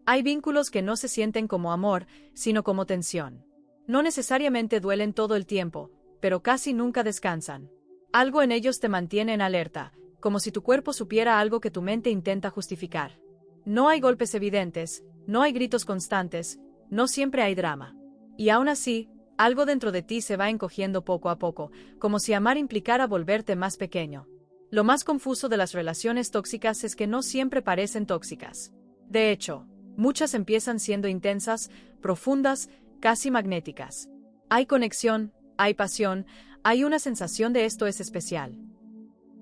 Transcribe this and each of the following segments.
Hay vínculos que no se sienten como amor, sino como tensión. No necesariamente duelen todo el tiempo, pero casi nunca descansan. Algo en ellos te mantiene en alerta, como si tu cuerpo supiera algo que tu mente intenta justificar. No hay golpes evidentes, no hay gritos constantes, no siempre hay drama. Y aún así, algo dentro de ti se va encogiendo poco a poco, como si amar implicara volverte más pequeño. Lo más confuso de las relaciones tóxicas es que no siempre parecen tóxicas. De hecho, muchas empiezan siendo intensas, profundas, casi magnéticas. Hay conexión, hay pasión, hay una sensación de esto es especial.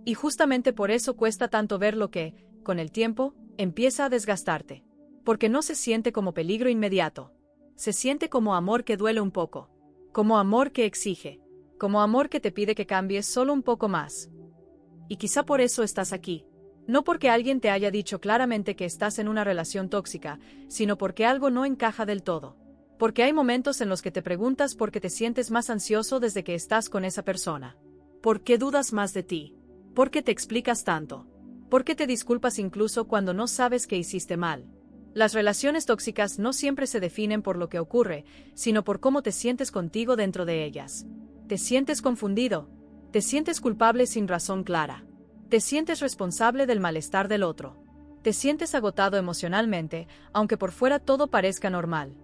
Y justamente por eso cuesta tanto ver lo que, con el tiempo, empieza a desgastarte. Porque no se siente como peligro inmediato. Se siente como amor que duele un poco. Como amor que exige. Como amor que te pide que cambies solo un poco más. Y quizá por eso estás aquí. No porque alguien te haya dicho claramente que estás en una relación tóxica, sino porque algo no encaja del todo. Porque hay momentos en los que te preguntas por qué te sientes más ansioso desde que estás con esa persona. ¿Por qué dudas más de ti? ¿Por qué te explicas tanto? ¿Por qué te disculpas incluso cuando no sabes que hiciste mal? Las relaciones tóxicas no siempre se definen por lo que ocurre, sino por cómo te sientes contigo dentro de ellas. ¿Te sientes confundido? ¿Te sientes culpable sin razón clara? ¿Te sientes responsable del malestar del otro? ¿Te sientes agotado emocionalmente, aunque por fuera todo parezca normal?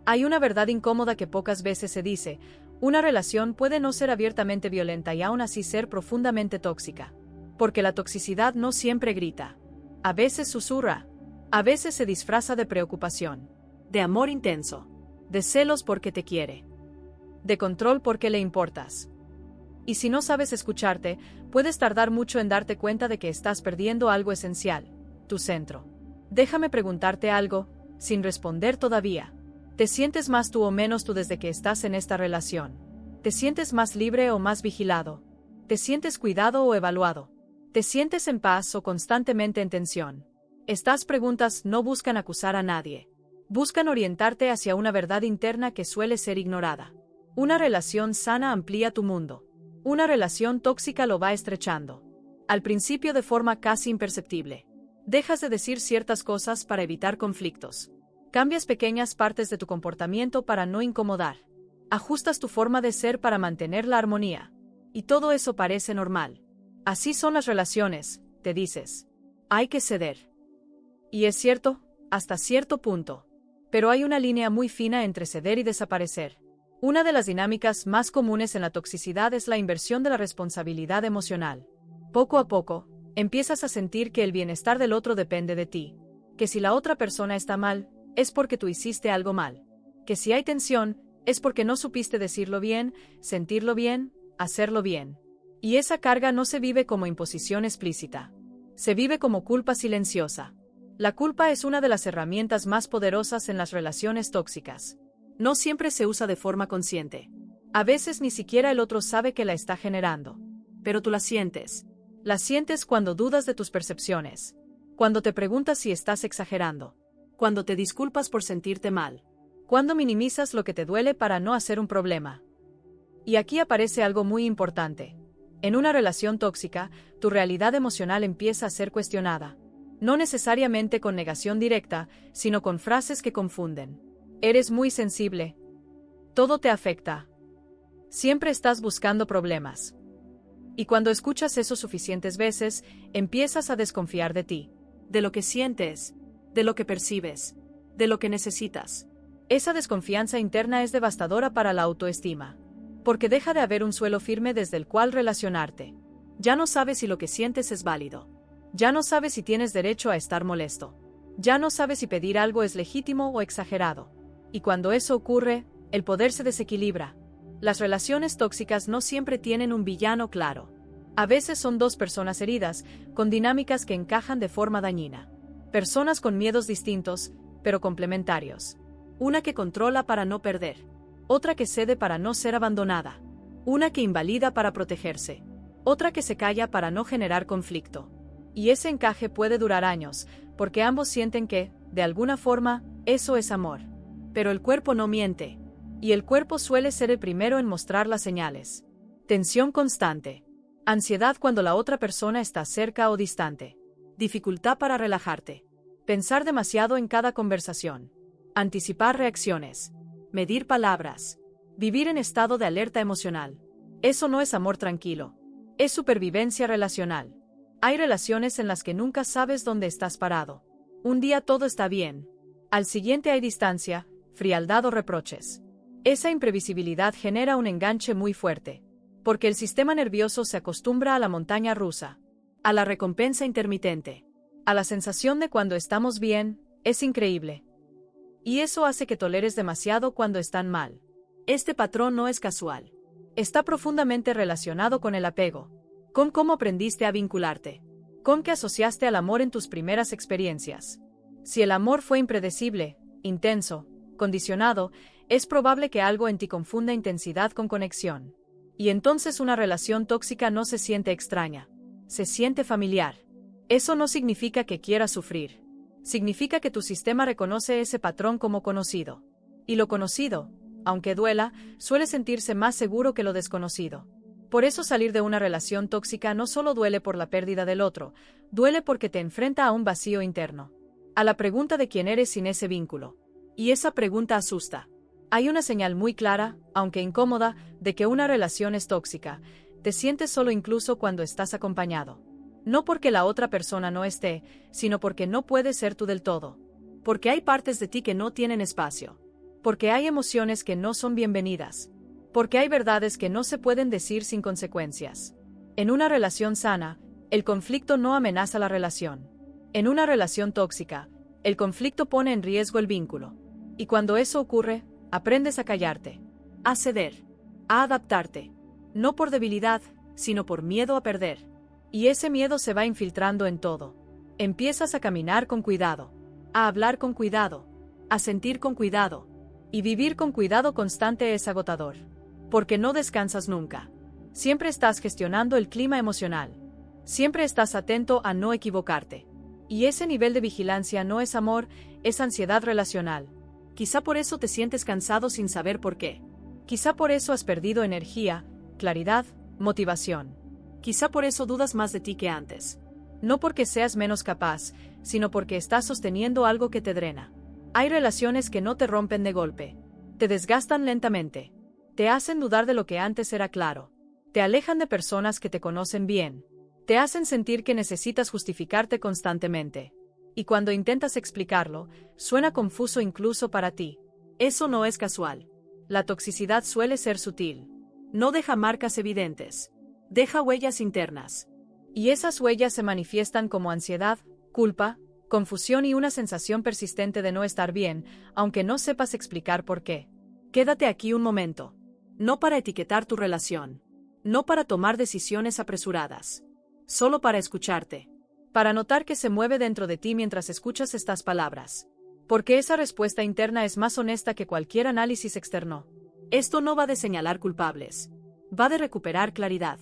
Hay una verdad incómoda que pocas veces se dice: una relación puede no ser abiertamente violenta y aún así ser profundamente tóxica. Porque la toxicidad no siempre grita. A veces susurra. A veces se disfraza de preocupación, de amor intenso, de celos porque te quiere, de control porque le importas. Y si no sabes escucharte, puedes tardar mucho en darte cuenta de que estás perdiendo algo esencial, tu centro. Déjame preguntarte algo, sin responder todavía. ¿Te sientes más tú o menos tú desde que estás en esta relación? ¿Te sientes más libre o más vigilado? ¿Te sientes cuidado o evaluado? ¿Te sientes en paz o constantemente en tensión? Estas preguntas no buscan acusar a nadie. Buscan orientarte hacia una verdad interna que suele ser ignorada. Una relación sana amplía tu mundo. Una relación tóxica lo va estrechando. Al principio de forma casi imperceptible. Dejas de decir ciertas cosas para evitar conflictos. Cambias pequeñas partes de tu comportamiento para no incomodar. Ajustas tu forma de ser para mantener la armonía. Y todo eso parece normal. Así son las relaciones, te dices. Hay que ceder. Y es cierto, hasta cierto punto. Pero hay una línea muy fina entre ceder y desaparecer. Una de las dinámicas más comunes en la toxicidad es la inversión de la responsabilidad emocional. Poco a poco, empiezas a sentir que el bienestar del otro depende de ti. Que si la otra persona está mal, es porque tú hiciste algo mal. Que si hay tensión, es porque no supiste decirlo bien, sentirlo bien, hacerlo bien. Y esa carga no se vive como imposición explícita. Se vive como culpa silenciosa. La culpa es una de las herramientas más poderosas en las relaciones tóxicas. No siempre se usa de forma consciente. A veces ni siquiera el otro sabe que la está generando. Pero tú la sientes. La sientes cuando dudas de tus percepciones. Cuando te preguntas si estás exagerando. Cuando te disculpas por sentirte mal. Cuando minimizas lo que te duele para no hacer un problema. Y aquí aparece algo muy importante. En una relación tóxica, tu realidad emocional empieza a ser cuestionada. No necesariamente con negación directa, sino con frases que confunden. Eres muy sensible. Todo te afecta. Siempre estás buscando problemas. Y cuando escuchas eso suficientes veces, empiezas a desconfiar de ti, de lo que sientes, de lo que percibes, de lo que necesitas. Esa desconfianza interna es devastadora para la autoestima. Porque deja de haber un suelo firme desde el cual relacionarte. Ya no sabes si lo que sientes es válido. Ya no sabes si tienes derecho a estar molesto. Ya no sabes si pedir algo es legítimo o exagerado. Y cuando eso ocurre, el poder se desequilibra. Las relaciones tóxicas no siempre tienen un villano claro. A veces son dos personas heridas, con dinámicas que encajan de forma dañina. Personas con miedos distintos, pero complementarios. Una que controla para no perder. Otra que cede para no ser abandonada. Una que invalida para protegerse. Otra que se calla para no generar conflicto. Y ese encaje puede durar años, porque ambos sienten que, de alguna forma, eso es amor. Pero el cuerpo no miente. Y el cuerpo suele ser el primero en mostrar las señales. Tensión constante. Ansiedad cuando la otra persona está cerca o distante. Dificultad para relajarte. Pensar demasiado en cada conversación. Anticipar reacciones. Medir palabras. Vivir en estado de alerta emocional. Eso no es amor tranquilo. Es supervivencia relacional. Hay relaciones en las que nunca sabes dónde estás parado. Un día todo está bien. Al siguiente hay distancia, frialdad o reproches. Esa imprevisibilidad genera un enganche muy fuerte. Porque el sistema nervioso se acostumbra a la montaña rusa. A la recompensa intermitente. A la sensación de cuando estamos bien, es increíble. Y eso hace que toleres demasiado cuando están mal. Este patrón no es casual. Está profundamente relacionado con el apego. Con cómo aprendiste a vincularte. Con qué asociaste al amor en tus primeras experiencias. Si el amor fue impredecible, intenso, condicionado, es probable que algo en ti confunda intensidad con conexión. Y entonces una relación tóxica no se siente extraña. Se siente familiar. Eso no significa que quieras sufrir. Significa que tu sistema reconoce ese patrón como conocido. Y lo conocido, aunque duela, suele sentirse más seguro que lo desconocido. Por eso salir de una relación tóxica no solo duele por la pérdida del otro, duele porque te enfrenta a un vacío interno. A la pregunta de quién eres sin ese vínculo. Y esa pregunta asusta. Hay una señal muy clara, aunque incómoda, de que una relación es tóxica. Te sientes solo incluso cuando estás acompañado. No porque la otra persona no esté, sino porque no puedes ser tú del todo. Porque hay partes de ti que no tienen espacio. Porque hay emociones que no son bienvenidas. Porque hay verdades que no se pueden decir sin consecuencias. En una relación sana, el conflicto no amenaza la relación. En una relación tóxica, el conflicto pone en riesgo el vínculo. Y cuando eso ocurre, aprendes a callarte, a ceder, a adaptarte. No por debilidad, sino por miedo a perder. Y ese miedo se va infiltrando en todo. Empiezas a caminar con cuidado, a hablar con cuidado, a sentir con cuidado. Y vivir con cuidado constante es agotador. Porque no descansas nunca. Siempre estás gestionando el clima emocional. Siempre estás atento a no equivocarte. Y ese nivel de vigilancia no es amor, es ansiedad relacional. Quizá por eso te sientes cansado sin saber por qué. Quizá por eso has perdido energía, claridad, motivación. Quizá por eso dudas más de ti que antes. No porque seas menos capaz, sino porque estás sosteniendo algo que te drena. Hay relaciones que no te rompen de golpe. Te desgastan lentamente. Te hacen dudar de lo que antes era claro. Te alejan de personas que te conocen bien. Te hacen sentir que necesitas justificarte constantemente. Y cuando intentas explicarlo, suena confuso incluso para ti. Eso no es casual. La toxicidad suele ser sutil. No deja marcas evidentes. Deja huellas internas. Y esas huellas se manifiestan como ansiedad, culpa, confusión y una sensación persistente de no estar bien, aunque no sepas explicar por qué. Quédate aquí un momento. No para etiquetar tu relación. No para tomar decisiones apresuradas. Solo para escucharte. Para notar que se mueve dentro de ti mientras escuchas estas palabras. Porque esa respuesta interna es más honesta que cualquier análisis externo. Esto no va de señalar culpables. Va de recuperar claridad.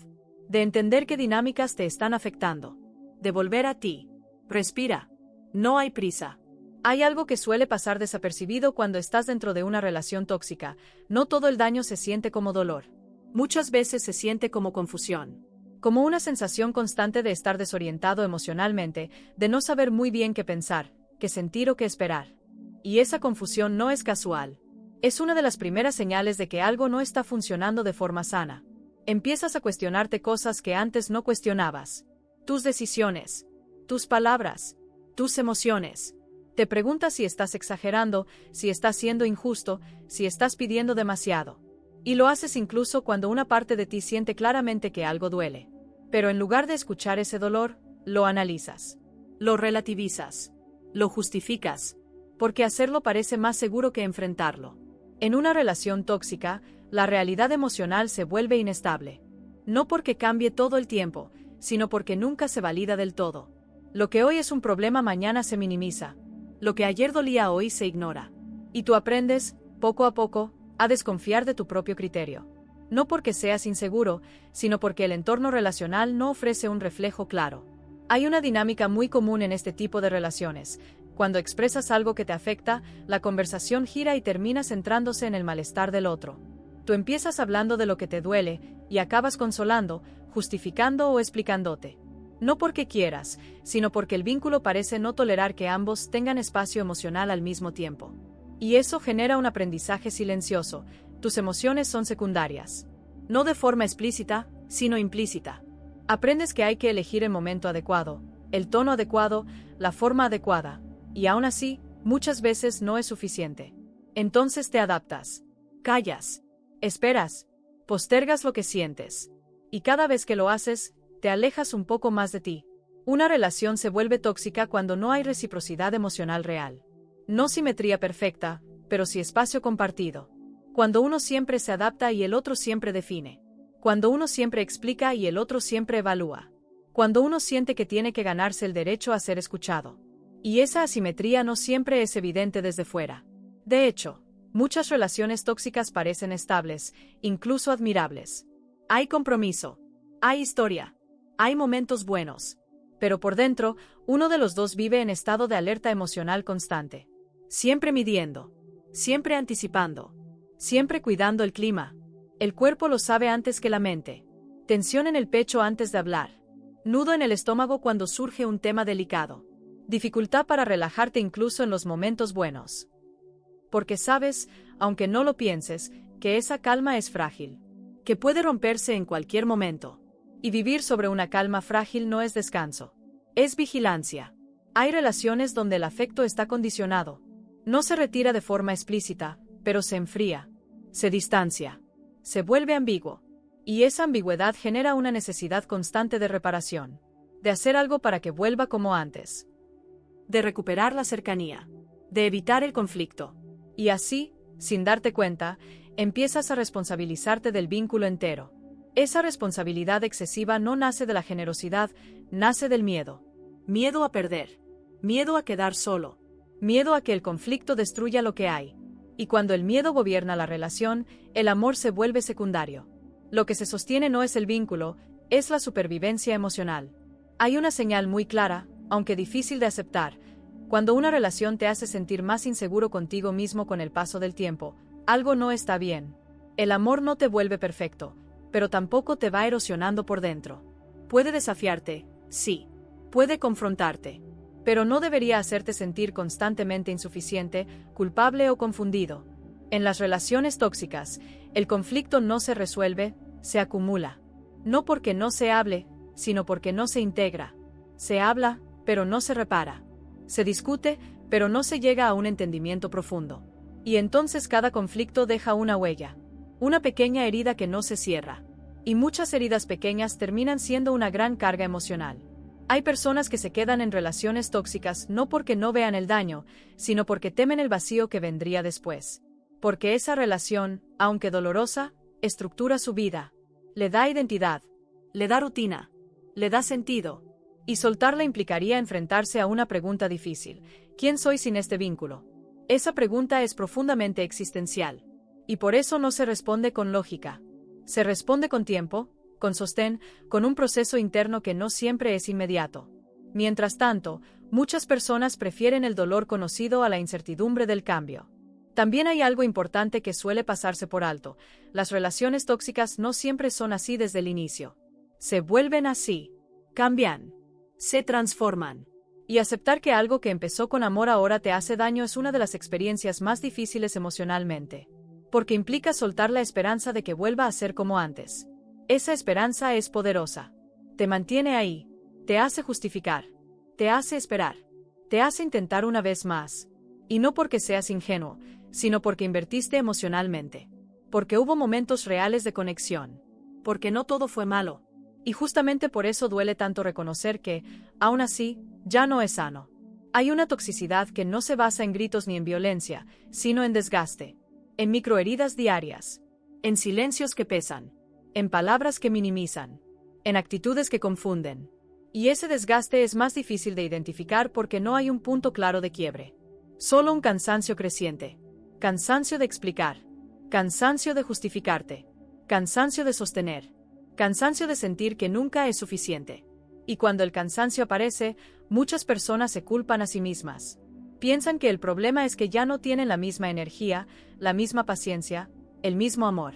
De entender qué dinámicas te están afectando. De volver a ti. Respira. No hay prisa. Hay algo que suele pasar desapercibido cuando estás dentro de una relación tóxica. No todo el daño se siente como dolor. Muchas veces se siente como confusión. Como una sensación constante de estar desorientado emocionalmente, de no saber muy bien qué pensar, qué sentir o qué esperar. Y esa confusión no es casual. Es una de las primeras señales de que algo no está funcionando de forma sana. Empiezas a cuestionarte cosas que antes no cuestionabas. Tus decisiones, tus palabras, tus emociones. Te preguntas si estás exagerando, si estás siendo injusto, si estás pidiendo demasiado. Y lo haces incluso cuando una parte de ti siente claramente que algo duele. Pero en lugar de escuchar ese dolor, lo analizas. Lo relativizas. Lo justificas. Porque hacerlo parece más seguro que enfrentarlo. En una relación tóxica, la realidad emocional se vuelve inestable. No porque cambie todo el tiempo, sino porque nunca se valida del todo. Lo que hoy es un problema mañana se minimiza. Lo que ayer dolía hoy se ignora. Y tú aprendes, poco a poco, a desconfiar de tu propio criterio. No porque seas inseguro, sino porque el entorno relacional no ofrece un reflejo claro. Hay una dinámica muy común en este tipo de relaciones. Cuando expresas algo que te afecta, la conversación gira y termina centrándose en el malestar del otro. Tú empiezas hablando de lo que te duele, y acabas consolando, justificando o explicándote. No porque quieras, sino porque el vínculo parece no tolerar que ambos tengan espacio emocional al mismo tiempo. Y eso genera un aprendizaje silencioso. Tus emociones son secundarias. No de forma explícita, sino implícita. Aprendes que hay que elegir el momento adecuado, el tono adecuado, la forma adecuada, y aún así, muchas veces no es suficiente. Entonces te adaptas. Callas. Esperas. Postergas lo que sientes. Y cada vez que lo haces, te alejas un poco más de ti. Una relación se vuelve tóxica cuando no hay reciprocidad emocional real. No simetría perfecta, pero sí espacio compartido. Cuando uno siempre se adapta y el otro siempre define. Cuando uno siempre explica y el otro siempre evalúa. Cuando uno siente que tiene que ganarse el derecho a ser escuchado. Y esa asimetría no siempre es evidente desde fuera. De hecho, muchas relaciones tóxicas parecen estables, incluso admirables. Hay compromiso. Hay historia. Hay momentos buenos. Pero por dentro, uno de los dos vive en estado de alerta emocional constante. Siempre midiendo. Siempre anticipando. Siempre cuidando el clima. El cuerpo lo sabe antes que la mente. Tensión en el pecho antes de hablar. Nudo en el estómago cuando surge un tema delicado. Dificultad para relajarte incluso en los momentos buenos. Porque sabes, aunque no lo pienses, que esa calma es frágil. Que puede romperse en cualquier momento. Y vivir sobre una calma frágil no es descanso. Es vigilancia. Hay relaciones donde el afecto está condicionado. No se retira de forma explícita, pero se enfría. Se distancia. Se vuelve ambiguo. Y esa ambigüedad genera una necesidad constante de reparación. De hacer algo para que vuelva como antes. De recuperar la cercanía. De evitar el conflicto. Y así, sin darte cuenta, empiezas a responsabilizarte del vínculo entero. Esa responsabilidad excesiva no nace de la generosidad, nace del miedo. Miedo a perder. Miedo a quedar solo. Miedo a que el conflicto destruya lo que hay. Y cuando el miedo gobierna la relación, el amor se vuelve secundario. Lo que se sostiene no es el vínculo, es la supervivencia emocional. Hay una señal muy clara, aunque difícil de aceptar. Cuando una relación te hace sentir más inseguro contigo mismo con el paso del tiempo, algo no está bien. El amor no te vuelve perfecto, pero tampoco te va erosionando por dentro. Puede desafiarte, sí. Puede confrontarte. Pero no debería hacerte sentir constantemente insuficiente, culpable o confundido. En las relaciones tóxicas, el conflicto no se resuelve, se acumula. No porque no se hable, sino porque no se integra. Se habla, pero no se repara. Se discute, pero no se llega a un entendimiento profundo. Y entonces cada conflicto deja una huella. Una pequeña herida que no se cierra. Y muchas heridas pequeñas terminan siendo una gran carga emocional. Hay personas que se quedan en relaciones tóxicas no porque no vean el daño, sino porque temen el vacío que vendría después. Porque esa relación, aunque dolorosa, estructura su vida. Le da identidad. Le da rutina. Le da sentido. Y soltarla implicaría enfrentarse a una pregunta difícil. ¿Quién soy sin este vínculo? Esa pregunta es profundamente existencial. Y por eso no se responde con lógica. Se responde con tiempo, con sostén, con un proceso interno que no siempre es inmediato. Mientras tanto, muchas personas prefieren el dolor conocido a la incertidumbre del cambio. También hay algo importante que suele pasarse por alto. Las relaciones tóxicas no siempre son así desde el inicio. Se vuelven así. Cambian. Se transforman. Y aceptar que algo que empezó con amor ahora te hace daño es una de las experiencias más difíciles emocionalmente. Porque implica soltar la esperanza de que vuelva a ser como antes. Esa esperanza es poderosa. Te mantiene ahí. Te hace justificar. Te hace esperar. Te hace intentar una vez más. Y no porque seas ingenuo, sino porque invertiste emocionalmente. Porque hubo momentos reales de conexión. Porque no todo fue malo. Y justamente por eso duele tanto reconocer que, aún así, ya no es sano. Hay una toxicidad que no se basa en gritos ni en violencia, sino en desgaste. En microheridas diarias. En silencios que pesan. En palabras que minimizan. En actitudes que confunden. Y ese desgaste es más difícil de identificar porque no hay un punto claro de quiebre. Solo un cansancio creciente. Cansancio de explicar. Cansancio de justificarte. Cansancio de sostener. Cansancio de sentir que nunca es suficiente. Y cuando el cansancio aparece, muchas personas se culpan a sí mismas. Piensan que el problema es que ya no tienen la misma energía, la misma paciencia, el mismo amor.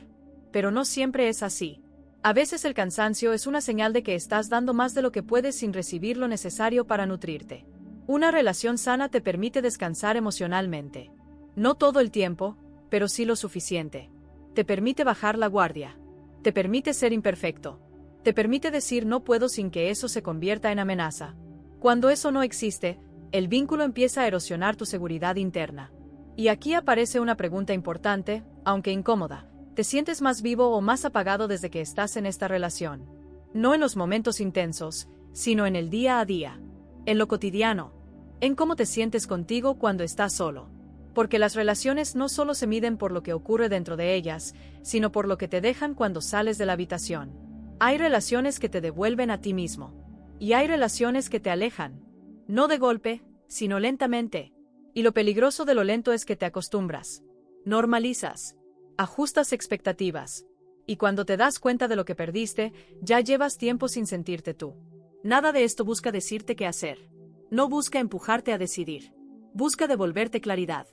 Pero no siempre es así. A veces el cansancio es una señal de que estás dando más de lo que puedes sin recibir lo necesario para nutrirte. Una relación sana te permite descansar emocionalmente. No todo el tiempo, pero sí lo suficiente. Te permite bajar la guardia. Te permite ser imperfecto. Te permite decir no puedo sin que eso se convierta en amenaza. Cuando eso no existe, el vínculo empieza a erosionar tu seguridad interna. Y aquí aparece una pregunta importante, aunque incómoda. ¿Te sientes más vivo o más apagado desde que estás en esta relación? No en los momentos intensos, sino en el día a día. En lo cotidiano. En cómo te sientes contigo cuando estás solo. Porque las relaciones no solo se miden por lo que ocurre dentro de ellas, sino por lo que te dejan cuando sales de la habitación. Hay relaciones que te devuelven a ti mismo. Y hay relaciones que te alejan. No de golpe, sino lentamente. Y lo peligroso de lo lento es que te acostumbras. Normalizas. Ajustas expectativas. Y cuando te das cuenta de lo que perdiste, ya llevas tiempo sin sentirte tú. Nada de esto busca decirte qué hacer. No busca empujarte a decidir. Busca devolverte claridad.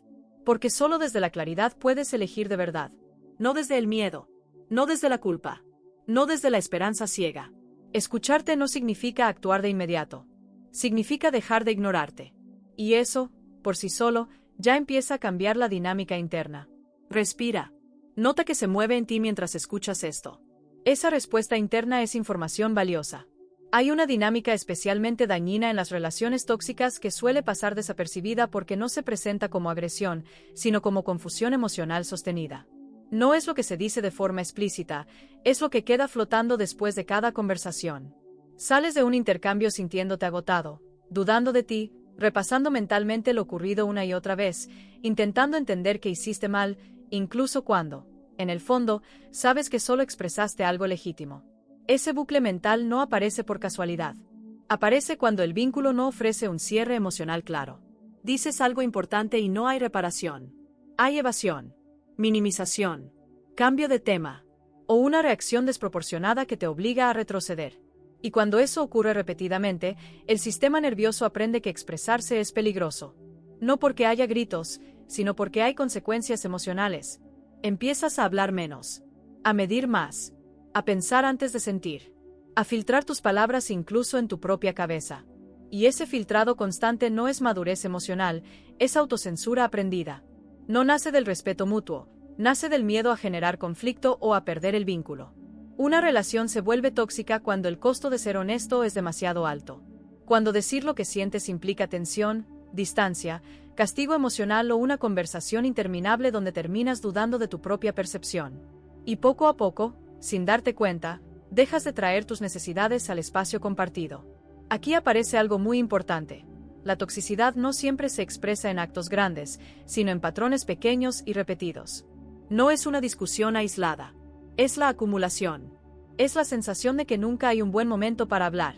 Porque solo desde la claridad puedes elegir de verdad. No desde el miedo. No desde la culpa. No desde la esperanza ciega. Escucharte no significa actuar de inmediato. Significa dejar de ignorarte. Y eso, por sí solo, ya empieza a cambiar la dinámica interna. Respira. Nota que se mueve en ti mientras escuchas esto. Esa respuesta interna es información valiosa. Hay una dinámica especialmente dañina en las relaciones tóxicas que suele pasar desapercibida porque no se presenta como agresión, sino como confusión emocional sostenida. No es lo que se dice de forma explícita, es lo que queda flotando después de cada conversación. Sales de un intercambio sintiéndote agotado, dudando de ti, repasando mentalmente lo ocurrido una y otra vez, intentando entender qué hiciste mal, incluso cuando, en el fondo, sabes que solo expresaste algo legítimo. Ese bucle mental no aparece por casualidad. Aparece cuando el vínculo no ofrece un cierre emocional claro. Dices algo importante y no hay reparación. Hay evasión, minimización, cambio de tema, o una reacción desproporcionada que te obliga a retroceder. Y cuando eso ocurre repetidamente, el sistema nervioso aprende que expresarse es peligroso. No porque haya gritos, sino porque hay consecuencias emocionales. Empiezas a hablar menos, a medir más, a pensar antes de sentir, a filtrar tus palabras incluso en tu propia cabeza. Y ese filtrado constante no es madurez emocional, es autocensura aprendida. No nace del respeto mutuo, nace del miedo a generar conflicto o a perder el vínculo. Una relación se vuelve tóxica cuando el costo de ser honesto es demasiado alto. Cuando decir lo que sientes implica tensión, distancia, castigo emocional o una conversación interminable donde terminas dudando de tu propia percepción. Y poco a poco, sin darte cuenta, dejas de traer tus necesidades al espacio compartido. Aquí aparece algo muy importante. La toxicidad no siempre se expresa en actos grandes, sino en patrones pequeños y repetidos. No es una discusión aislada. Es la acumulación. Es la sensación de que nunca hay un buen momento para hablar.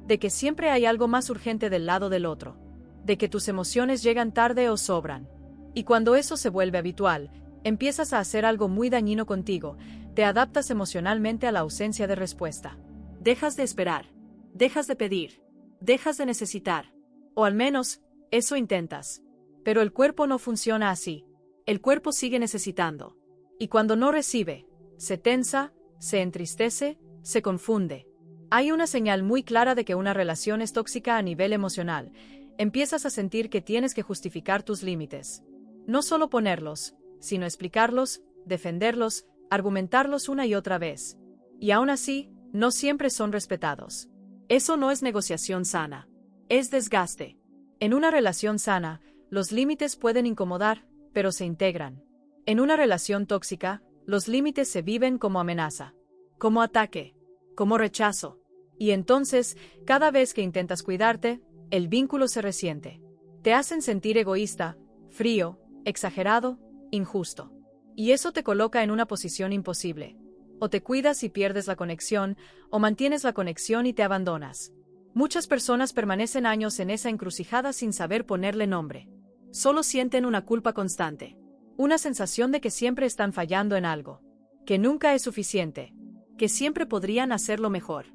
De que siempre hay algo más urgente del lado del otro. De que tus emociones llegan tarde o sobran. Y cuando eso se vuelve habitual, empiezas a hacer algo muy dañino contigo, te adaptas emocionalmente a la ausencia de respuesta. Dejas de esperar, dejas de pedir, dejas de necesitar. O al menos, eso intentas. Pero el cuerpo no funciona así. El cuerpo sigue necesitando. Y cuando no recibe, se tensa, se entristece, se confunde. Hay una señal muy clara de que una relación es tóxica a nivel emocional. Empiezas a sentir que tienes que justificar tus límites. No solo ponerlos, sino explicarlos, defenderlos, argumentarlos una y otra vez. Y aún así, no siempre son respetados. Eso no es negociación sana. Es desgaste. En una relación sana, los límites pueden incomodar, pero se integran. En una relación tóxica, los límites se viven como amenaza, como ataque, como rechazo. Y entonces, cada vez que intentas cuidarte, el vínculo se resiente. Te hacen sentir egoísta, frío, exagerado, injusto. Y eso te coloca en una posición imposible. O te cuidas y pierdes la conexión, o mantienes la conexión y te abandonas. Muchas personas permanecen años en esa encrucijada sin saber ponerle nombre. Solo sienten una culpa constante. Una sensación de que siempre están fallando en algo. Que nunca es suficiente. Que siempre podrían hacerlo mejor.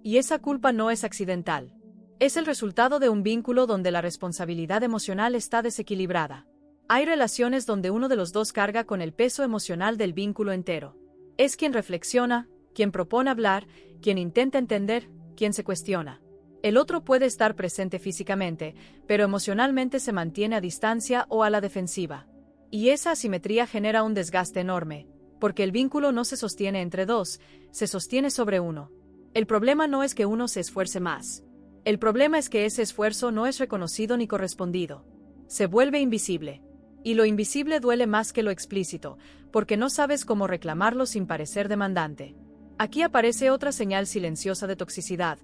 Y esa culpa no es accidental. Es el resultado de un vínculo donde la responsabilidad emocional está desequilibrada. Hay relaciones donde uno de los dos carga con el peso emocional del vínculo entero. Es quien reflexiona, quien propone hablar, quien intenta entender, quien se cuestiona. El otro puede estar presente físicamente, pero emocionalmente se mantiene a distancia o a la defensiva. Y esa asimetría genera un desgaste enorme, porque el vínculo no se sostiene entre dos, se sostiene sobre uno. El problema no es que uno se esfuerce más. El problema es que ese esfuerzo no es reconocido ni correspondido. Se vuelve invisible. Y lo invisible duele más que lo explícito, porque no sabes cómo reclamarlo sin parecer demandante. Aquí aparece otra señal silenciosa de toxicidad.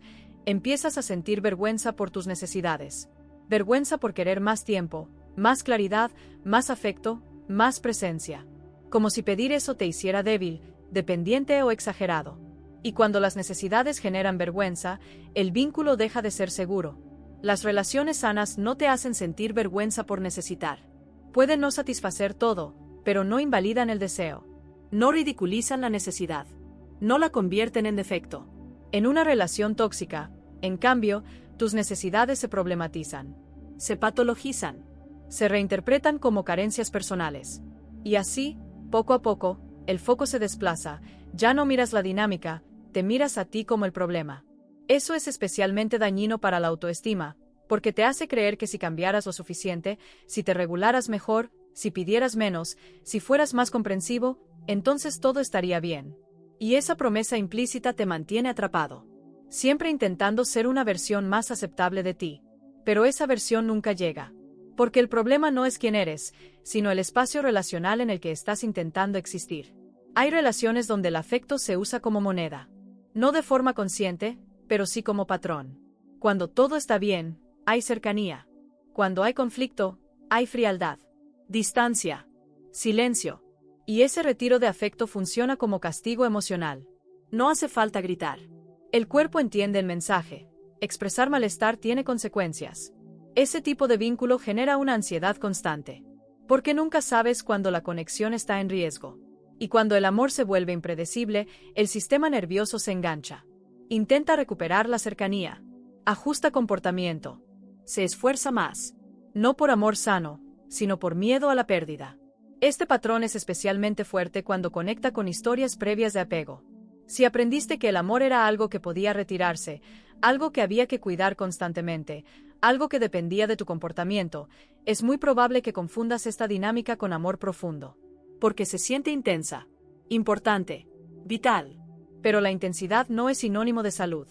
Empiezas a sentir vergüenza por tus necesidades. Vergüenza por querer más tiempo, más claridad, más afecto, más presencia. Como si pedir eso te hiciera débil, dependiente o exagerado. Y cuando las necesidades generan vergüenza, el vínculo deja de ser seguro. Las relaciones sanas no te hacen sentir vergüenza por necesitar. Pueden no satisfacer todo, pero no invalidan el deseo. No ridiculizan la necesidad. No la convierten en defecto. En una relación tóxica, en cambio, tus necesidades se problematizan. Se patologizan. Se reinterpretan como carencias personales. Y así, poco a poco, el foco se desplaza, ya no miras la dinámica, te miras a ti como el problema. Eso es especialmente dañino para la autoestima, porque te hace creer que si cambiaras lo suficiente, si te regularas mejor, si pidieras menos, si fueras más comprensivo, entonces todo estaría bien. Y esa promesa implícita te mantiene atrapado, siempre intentando ser una versión más aceptable de ti. Pero esa versión nunca llega. Porque el problema no es quién eres, sino el espacio relacional en el que estás intentando existir. Hay relaciones donde el afecto se usa como moneda. No de forma consciente, pero sí como patrón. Cuando todo está bien, hay cercanía. Cuando hay conflicto, hay frialdad, distancia, silencio. Y ese retiro de afecto funciona como castigo emocional. No hace falta gritar. El cuerpo entiende el mensaje. Expresar malestar tiene consecuencias. Ese tipo de vínculo genera una ansiedad constante. Porque nunca sabes cuándo la conexión está en riesgo. Y cuando el amor se vuelve impredecible, el sistema nervioso se engancha. Intenta recuperar la cercanía. Ajusta comportamiento. Se esfuerza más. No por amor sano, sino por miedo a la pérdida. Este patrón es especialmente fuerte cuando conecta con historias previas de apego. Si aprendiste que el amor era algo que podía retirarse, algo que había que cuidar constantemente, algo que dependía de tu comportamiento, es muy probable que confundas esta dinámica con amor profundo. Porque se siente intensa, importante, vital. Pero la intensidad no es sinónimo de salud.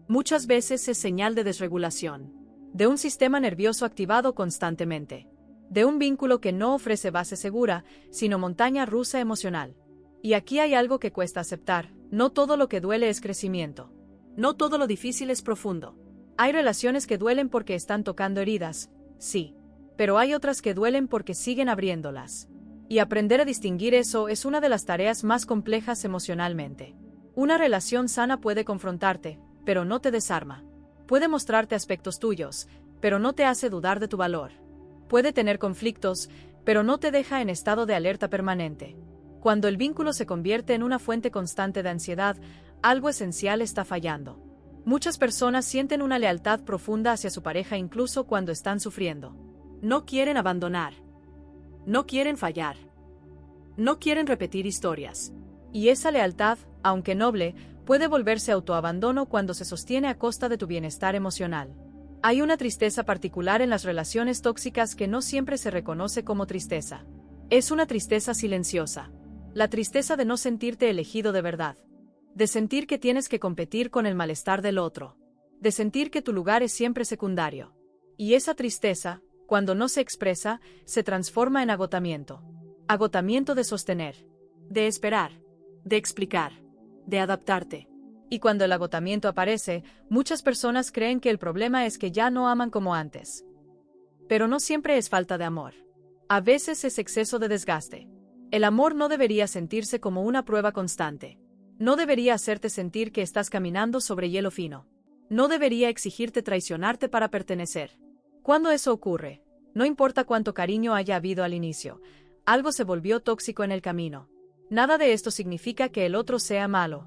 Muchas veces es señal de desregulación, de un sistema nervioso activado constantemente, de un vínculo que no ofrece base segura, sino montaña rusa emocional. Y aquí hay algo que cuesta aceptar: no todo lo que duele es crecimiento. No todo lo difícil es profundo. Hay relaciones que duelen porque están tocando heridas, sí, pero hay otras que duelen porque siguen abriéndolas. Y aprender a distinguir eso es una de las tareas más complejas emocionalmente. Una relación sana puede confrontarte, pero no te desarma. Puede mostrarte aspectos tuyos, pero no te hace dudar de tu valor. Puede tener conflictos, pero no te deja en estado de alerta permanente. Cuando el vínculo se convierte en una fuente constante de ansiedad, algo esencial está fallando. Muchas personas sienten una lealtad profunda hacia su pareja incluso cuando están sufriendo. No quieren abandonar. No quieren fallar. No quieren repetir historias. Y esa lealtad, aunque noble, puede volverse autoabandono cuando se sostiene a costa de tu bienestar emocional. Hay una tristeza particular en las relaciones tóxicas que no siempre se reconoce como tristeza. Es una tristeza silenciosa. La tristeza de no sentirte elegido de verdad. De sentir que tienes que competir con el malestar del otro. De sentir que tu lugar es siempre secundario. Y esa tristeza, cuando no se expresa, se transforma en agotamiento. Agotamiento de sostener. De esperar. De explicar. De adaptarte. Y cuando el agotamiento aparece, muchas personas creen que el problema es que ya no aman como antes. Pero no siempre es falta de amor. A veces es exceso de desgaste. El amor no debería sentirse como una prueba constante. No debería hacerte sentir que estás caminando sobre hielo fino. No debería exigirte traicionarte para pertenecer. Cuando eso ocurre, no importa cuánto cariño haya habido al inicio, algo se volvió tóxico en el camino. Nada de esto significa que el otro sea malo.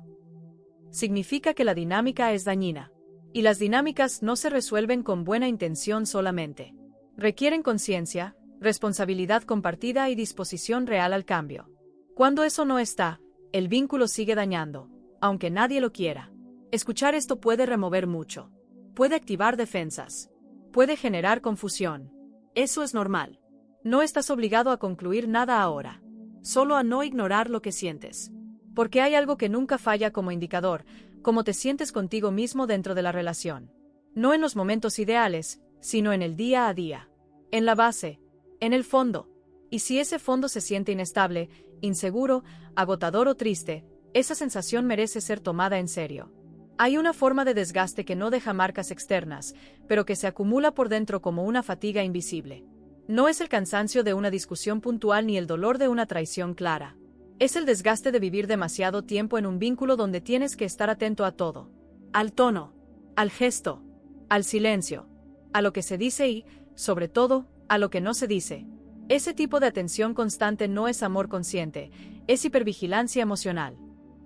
Significa que la dinámica es dañina. Y las dinámicas no se resuelven con buena intención solamente. Requieren conciencia, responsabilidad compartida y disposición real al cambio. Cuando eso no está, el vínculo sigue dañando, aunque nadie lo quiera. Escuchar esto puede remover mucho. Puede activar defensas. Puede generar confusión. Eso es normal. No estás obligado a concluir nada ahora. Solo a no ignorar lo que sientes. Porque hay algo que nunca falla como indicador, cómo te sientes contigo mismo dentro de la relación. No en los momentos ideales, sino en el día a día. En la base. En el fondo. Y si ese fondo se siente inestable, inseguro, agotador o triste, esa sensación merece ser tomada en serio. Hay una forma de desgaste que no deja marcas externas, pero que se acumula por dentro como una fatiga invisible. No es el cansancio de una discusión puntual ni el dolor de una traición clara. Es el desgaste de vivir demasiado tiempo en un vínculo donde tienes que estar atento a todo. Al tono, al gesto, al silencio, a lo que se dice y, sobre todo, a lo que no se dice. Ese tipo de atención constante no es amor consciente, es hipervigilancia emocional.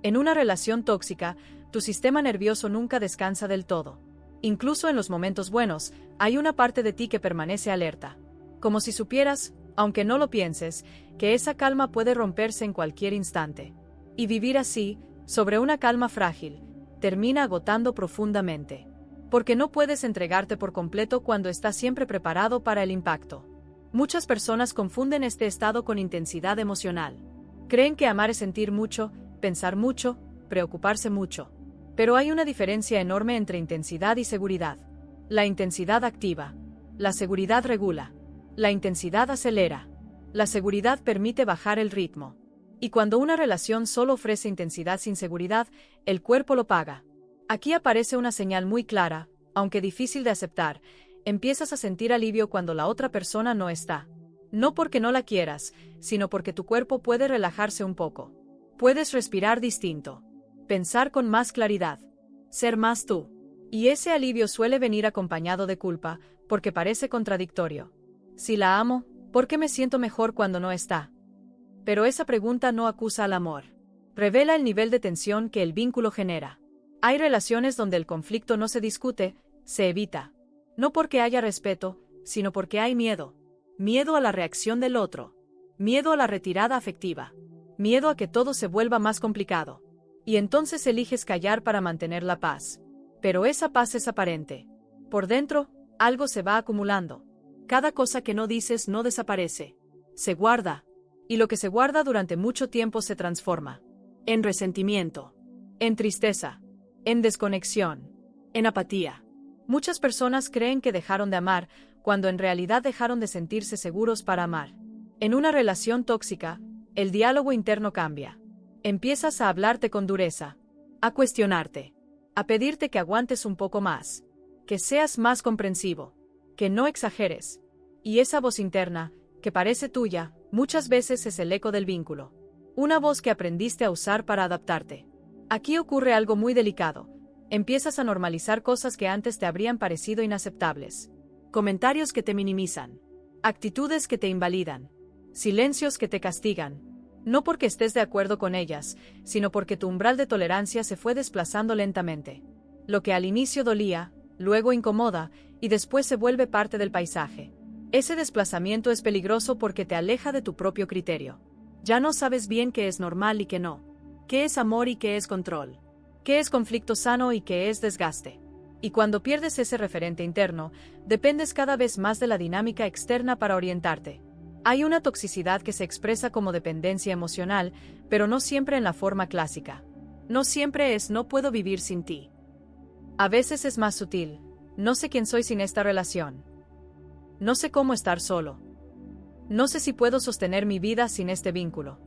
En una relación tóxica, tu sistema nervioso nunca descansa del todo. Incluso en los momentos buenos, hay una parte de ti que permanece alerta. Como si supieras, aunque no lo pienses, que esa calma puede romperse en cualquier instante. Y vivir así, sobre una calma frágil, termina agotando profundamente. Porque no puedes entregarte por completo cuando estás siempre preparado para el impacto. Muchas personas confunden este estado con intensidad emocional. Creen que amar es sentir mucho, pensar mucho, preocuparse mucho. Pero hay una diferencia enorme entre intensidad y seguridad. La intensidad activa. La seguridad regula. La intensidad acelera. La seguridad permite bajar el ritmo. Y cuando una relación solo ofrece intensidad sin seguridad, el cuerpo lo paga. Aquí aparece una señal muy clara, aunque difícil de aceptar. Empiezas a sentir alivio cuando la otra persona no está. No porque no la quieras, sino porque tu cuerpo puede relajarse un poco. Puedes respirar distinto. Pensar con más claridad. Ser más tú. Y ese alivio suele venir acompañado de culpa, porque parece contradictorio. Si la amo, ¿por qué me siento mejor cuando no está? Pero esa pregunta no acusa al amor. Revela el nivel de tensión que el vínculo genera. Hay relaciones donde el conflicto no se discute, se evita. No porque haya respeto, sino porque hay miedo. Miedo a la reacción del otro. Miedo a la retirada afectiva. Miedo a que todo se vuelva más complicado. Y entonces eliges callar para mantener la paz. Pero esa paz es aparente. Por dentro, algo se va acumulando. Cada cosa que no dices no desaparece. Se guarda. Y lo que se guarda durante mucho tiempo se transforma. En resentimiento. En tristeza. En desconexión. En apatía. Muchas personas creen que dejaron de amar, cuando en realidad dejaron de sentirse seguros para amar. En una relación tóxica, el diálogo interno cambia. Empiezas a hablarte con dureza, a cuestionarte, a pedirte que aguantes un poco más, que seas más comprensivo, que no exageres. Y esa voz interna, que parece tuya, muchas veces es el eco del vínculo. Una voz que aprendiste a usar para adaptarte. Aquí ocurre algo muy delicado. Empiezas a normalizar cosas que antes te habrían parecido inaceptables. Comentarios que te minimizan. Actitudes que te invalidan. Silencios que te castigan. No porque estés de acuerdo con ellas, sino porque tu umbral de tolerancia se fue desplazando lentamente. Lo que al inicio dolía, luego incomoda, y después se vuelve parte del paisaje. Ese desplazamiento es peligroso porque te aleja de tu propio criterio. Ya no sabes bien qué es normal y qué no. Qué es amor y qué es control. Qué es conflicto sano y qué es desgaste. Y cuando pierdes ese referente interno, dependes cada vez más de la dinámica externa para orientarte. Hay una toxicidad que se expresa como dependencia emocional, pero no siempre en la forma clásica. No siempre es no puedo vivir sin ti. A veces es más sutil. No sé quién soy sin esta relación. No sé cómo estar solo. No sé si puedo sostener mi vida sin este vínculo.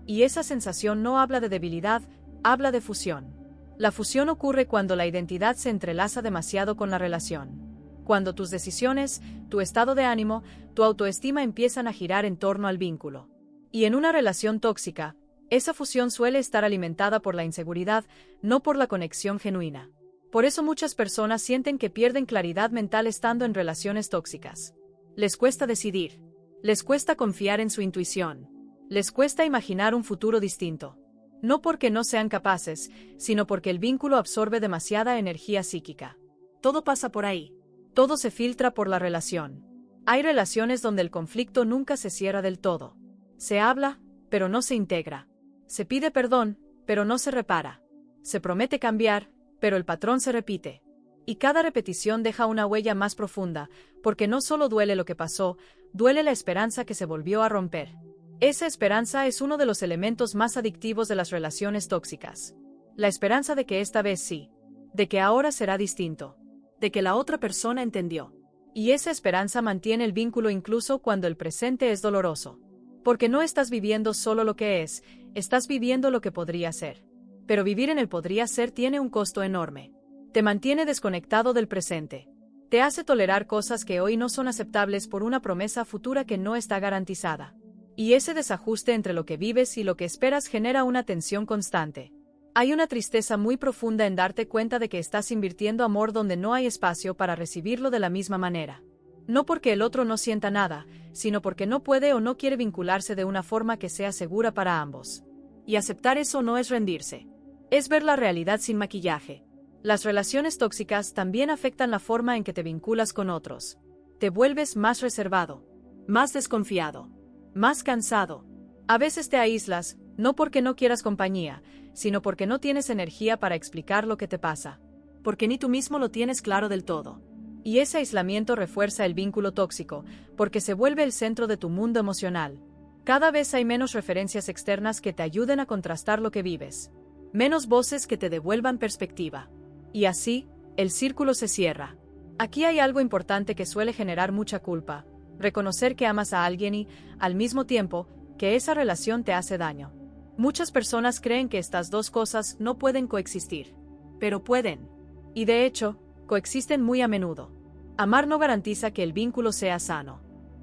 Y esa sensación no habla de debilidad, habla de fusión. La fusión ocurre cuando la identidad se entrelaza demasiado con la relación. Cuando tus decisiones, tu estado de ánimo, tu autoestima empiezan a girar en torno al vínculo. Y en una relación tóxica, esa fusión suele estar alimentada por la inseguridad, no por la conexión genuina. Por eso muchas personas sienten que pierden claridad mental estando en relaciones tóxicas. Les cuesta decidir. Les cuesta confiar en su intuición. Les cuesta imaginar un futuro distinto. No porque no sean capaces, sino porque el vínculo absorbe demasiada energía psíquica. Todo pasa por ahí. Todo se filtra por la relación. Hay relaciones donde el conflicto nunca se cierra del todo. Se habla, pero no se integra. Se pide perdón, pero no se repara. Se promete cambiar, pero el patrón se repite. Y cada repetición deja una huella más profunda, porque no solo duele lo que pasó, duele la esperanza que se volvió a romper. Esa esperanza es uno de los elementos más adictivos de las relaciones tóxicas. La esperanza de que esta vez sí, de que ahora será distinto, de que la otra persona entendió. Y esa esperanza mantiene el vínculo incluso cuando el presente es doloroso. Porque no estás viviendo solo lo que es, estás viviendo lo que podría ser. Pero vivir en el podría ser tiene un costo enorme. Te mantiene desconectado del presente. Te hace tolerar cosas que hoy no son aceptables por una promesa futura que no está garantizada. Y ese desajuste entre lo que vives y lo que esperas genera una tensión constante. Hay una tristeza muy profunda en darte cuenta de que estás invirtiendo amor donde no hay espacio para recibirlo de la misma manera. No porque el otro no sienta nada, sino porque no puede o no quiere vincularse de una forma que sea segura para ambos. Y aceptar eso no es rendirse. Es ver la realidad sin maquillaje. Las relaciones tóxicas también afectan la forma en que te vinculas con otros. Te vuelves más reservado, más desconfiado, más cansado. A veces te aíslas, no porque no quieras compañía, sino porque no tienes energía para explicar lo que te pasa. Porque ni tú mismo lo tienes claro del todo. Y ese aislamiento refuerza el vínculo tóxico, porque se vuelve el centro de tu mundo emocional. Cada vez hay menos referencias externas que te ayuden a contrastar lo que vives. Menos voces que te devuelvan perspectiva. Y así, el círculo se cierra. Aquí hay algo importante que suele generar mucha culpa: reconocer que amas a alguien y, al mismo tiempo, que esa relación te hace daño. Muchas personas creen que estas dos cosas no pueden coexistir. Pero pueden. Y de hecho, coexisten muy a menudo. Amar no garantiza que el vínculo sea sano.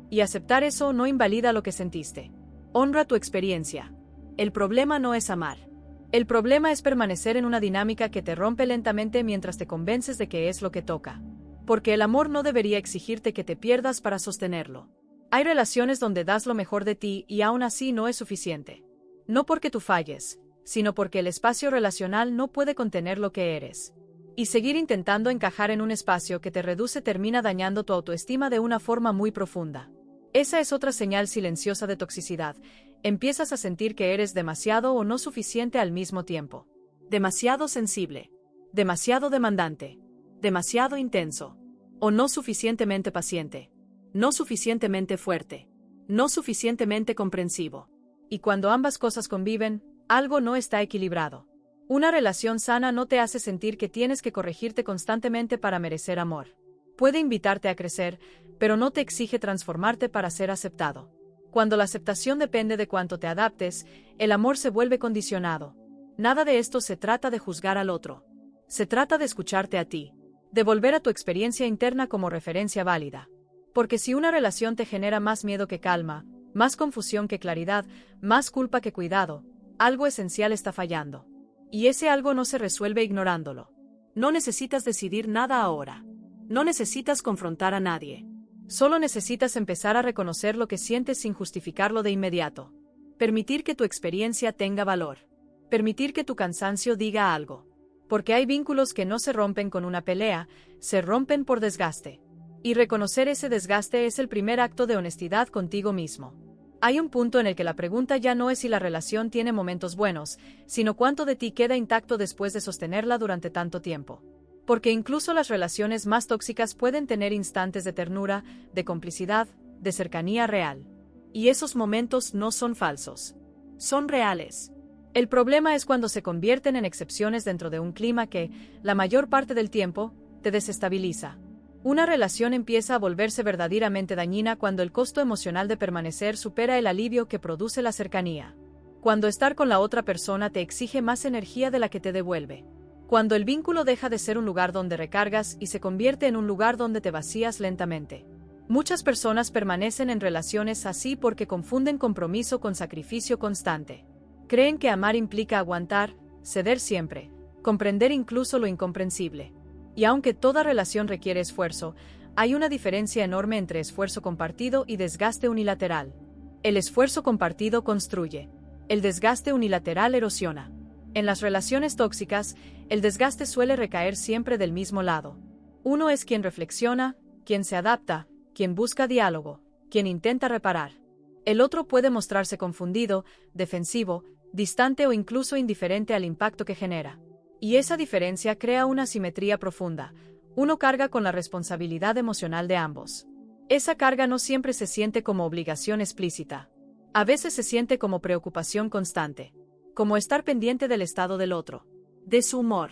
Y aceptar eso no invalida lo que sentiste. Honra tu experiencia. El problema no es amar. El problema es permanecer en una dinámica que te rompe lentamente mientras te convences de que es lo que toca. Porque el amor no debería exigirte que te pierdas para sostenerlo. Hay relaciones donde das lo mejor de ti y aún así no es suficiente. No porque tú falles, sino porque el espacio relacional no puede contener lo que eres. Y seguir intentando encajar en un espacio que te reduce termina dañando tu autoestima de una forma muy profunda. Esa es otra señal silenciosa de toxicidad. Empiezas a sentir que eres demasiado o no suficiente al mismo tiempo. Demasiado sensible. Demasiado demandante. Demasiado intenso. O no suficientemente paciente. No suficientemente fuerte. No suficientemente comprensivo. Y cuando ambas cosas conviven, algo no está equilibrado. Una relación sana no te hace sentir que tienes que corregirte constantemente para merecer amor. Puede invitarte a crecer, pero no te exige transformarte para ser aceptado. Cuando la aceptación depende de cuánto te adaptes, el amor se vuelve condicionado. Nada de esto se trata de juzgar al otro. Se trata de escucharte a ti, de volver a tu experiencia interna como referencia válida. Porque si una relación te genera más miedo que calma, más confusión que claridad, más culpa que cuidado, algo esencial está fallando. Y ese algo no se resuelve ignorándolo. No necesitas decidir nada ahora. No necesitas confrontar a nadie. Solo necesitas empezar a reconocer lo que sientes sin justificarlo de inmediato. Permitir que tu experiencia tenga valor. Permitir que tu cansancio diga algo. Porque hay vínculos que no se rompen con una pelea, se rompen por desgaste. Y reconocer ese desgaste es el primer acto de honestidad contigo mismo. Hay un punto en el que la pregunta ya no es si la relación tiene momentos buenos, sino cuánto de ti queda intacto después de sostenerla durante tanto tiempo. Porque incluso las relaciones más tóxicas pueden tener instantes de ternura, de complicidad, de cercanía real. Y esos momentos no son falsos. Son reales. El problema es cuando se convierten en excepciones dentro de un clima que, la mayor parte del tiempo, te desestabiliza. Una relación empieza a volverse verdaderamente dañina cuando el costo emocional de permanecer supera el alivio que produce la cercanía. Cuando estar con la otra persona te exige más energía de la que te devuelve. Cuando el vínculo deja de ser un lugar donde recargas y se convierte en un lugar donde te vacías lentamente. Muchas personas permanecen en relaciones así porque confunden compromiso con sacrificio constante. Creen que amar implica aguantar, ceder siempre, comprender incluso lo incomprensible. Y aunque toda relación requiere esfuerzo, hay una diferencia enorme entre esfuerzo compartido y desgaste unilateral. El esfuerzo compartido construye. El desgaste unilateral erosiona. En las relaciones tóxicas, el desgaste suele recaer siempre del mismo lado. Uno es quien reflexiona, quien se adapta, quien busca diálogo, quien intenta reparar. El otro puede mostrarse confundido, defensivo, distante o incluso indiferente al impacto que genera. Y esa diferencia crea una simetría profunda. Uno carga con la responsabilidad emocional de ambos. Esa carga no siempre se siente como obligación explícita. A veces se siente como preocupación constante, como estar pendiente del estado del otro, de su humor,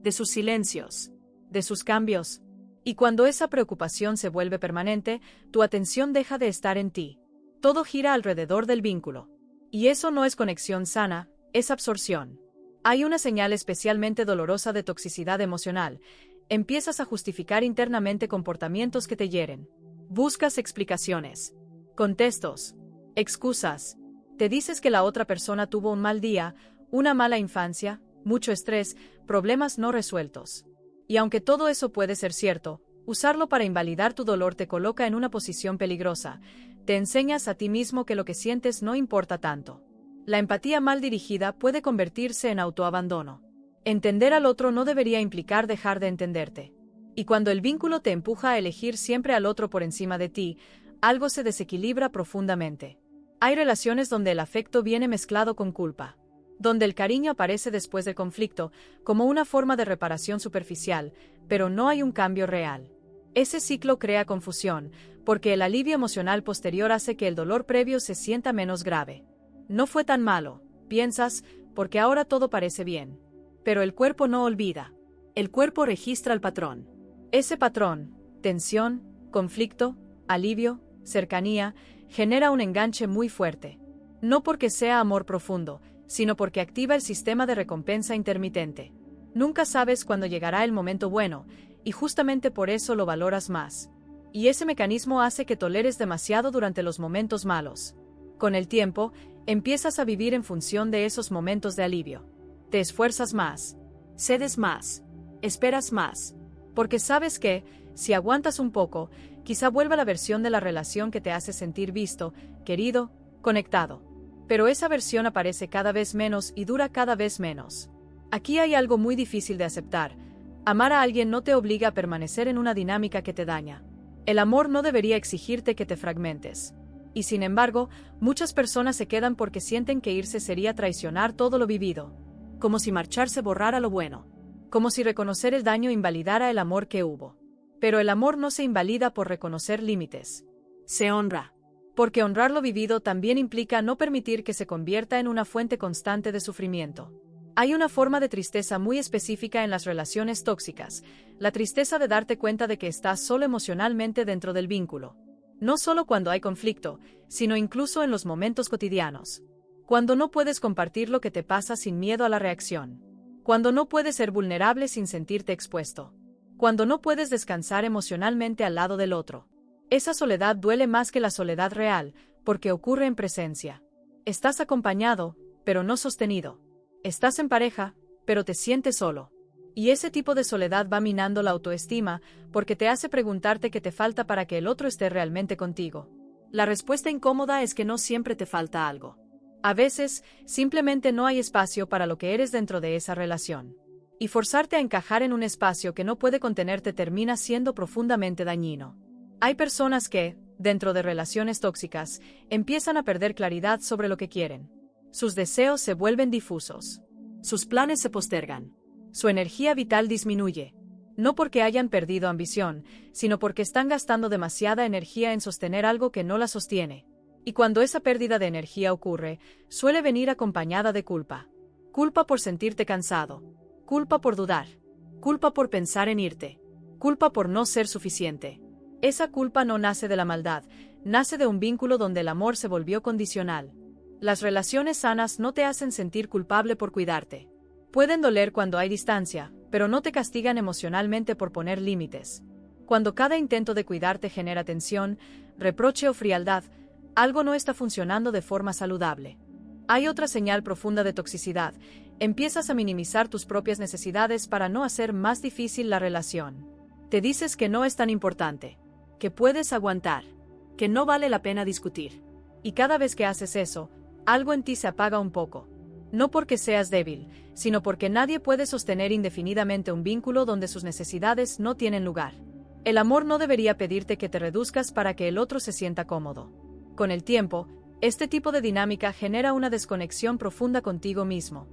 de sus silencios, de sus cambios. Y cuando esa preocupación se vuelve permanente, tu atención deja de estar en ti. Todo gira alrededor del vínculo. Y eso no es conexión sana, es absorción. Hay una señal especialmente dolorosa de toxicidad emocional. Empiezas a justificar internamente comportamientos que te hieren. Buscas explicaciones, contextos, excusas. Te dices que la otra persona tuvo un mal día, una mala infancia, mucho estrés, problemas no resueltos. Y aunque todo eso puede ser cierto, usarlo para invalidar tu dolor te coloca en una posición peligrosa. Te enseñas a ti mismo que lo que sientes no importa tanto. La empatía mal dirigida puede convertirse en autoabandono. Entender al otro no debería implicar dejar de entenderte. Y cuando el vínculo te empuja a elegir siempre al otro por encima de ti, algo se desequilibra profundamente. Hay relaciones donde el afecto viene mezclado con culpa, donde el cariño aparece después del conflicto, como una forma de reparación superficial, pero no hay un cambio real. Ese ciclo crea confusión, porque el alivio emocional posterior hace que el dolor previo se sienta menos grave. No fue tan malo, piensas, porque ahora todo parece bien. Pero el cuerpo no olvida. El cuerpo registra el patrón. Ese patrón, tensión, conflicto, alivio, cercanía, genera un enganche muy fuerte. No porque sea amor profundo, sino porque activa el sistema de recompensa intermitente. Nunca sabes cuándo llegará el momento bueno, y justamente por eso lo valoras más. Y ese mecanismo hace que toleres demasiado durante los momentos malos. Con el tiempo, empiezas a vivir en función de esos momentos de alivio. Te esfuerzas más, cedes más, esperas más, porque sabes que, si aguantas un poco, quizá vuelva la versión de la relación que te hace sentir visto, querido, conectado. Pero esa versión aparece cada vez menos y dura cada vez menos. Aquí hay algo muy difícil de aceptar. Amar a alguien no te obliga a permanecer en una dinámica que te daña. El amor no debería exigirte que te fragmentes. Y sin embargo, muchas personas se quedan porque sienten que irse sería traicionar todo lo vivido. Como si marcharse borrara lo bueno. Como si reconocer el daño invalidara el amor que hubo. Pero el amor no se invalida por reconocer límites. Se honra. Porque honrar lo vivido también implica no permitir que se convierta en una fuente constante de sufrimiento. Hay una forma de tristeza muy específica en las relaciones tóxicas, la tristeza de darte cuenta de que estás solo emocionalmente dentro del vínculo. No solo cuando hay conflicto, sino incluso en los momentos cotidianos. Cuando no puedes compartir lo que te pasa sin miedo a la reacción. Cuando no puedes ser vulnerable sin sentirte expuesto. Cuando no puedes descansar emocionalmente al lado del otro. Esa soledad duele más que la soledad real, porque ocurre en presencia. Estás acompañado, pero no sostenido. Estás en pareja, pero te sientes solo. Y ese tipo de soledad va minando la autoestima, porque te hace preguntarte qué te falta para que el otro esté realmente contigo. La respuesta incómoda es que no siempre te falta algo. A veces, simplemente no hay espacio para lo que eres dentro de esa relación. Y forzarte a encajar en un espacio que no puede contenerte termina siendo profundamente dañino. Hay personas que, dentro de relaciones tóxicas, empiezan a perder claridad sobre lo que quieren. Sus deseos se vuelven difusos. Sus planes se postergan. Su energía vital disminuye. No porque hayan perdido ambición, sino porque están gastando demasiada energía en sostener algo que no la sostiene. Y cuando esa pérdida de energía ocurre, suele venir acompañada de culpa. Culpa por sentirte cansado. Culpa por dudar. Culpa por pensar en irte. Culpa por no ser suficiente. Esa culpa no nace de la maldad, nace de un vínculo donde el amor se volvió condicional. Las relaciones sanas no te hacen sentir culpable por cuidarte. Pueden doler cuando hay distancia, pero no te castigan emocionalmente por poner límites. Cuando cada intento de cuidarte genera tensión, reproche o frialdad, algo no está funcionando de forma saludable. Hay otra señal profunda de toxicidad. Empiezas a minimizar tus propias necesidades para no hacer más difícil la relación. Te dices que no es tan importante, que puedes aguantar, que no vale la pena discutir. Y cada vez que haces eso, algo en ti se apaga un poco. No porque seas débil, sino porque nadie puede sostener indefinidamente un vínculo donde sus necesidades no tienen lugar. El amor no debería pedirte que te reduzcas para que el otro se sienta cómodo. Con el tiempo, este tipo de dinámica genera una desconexión profunda contigo mismo.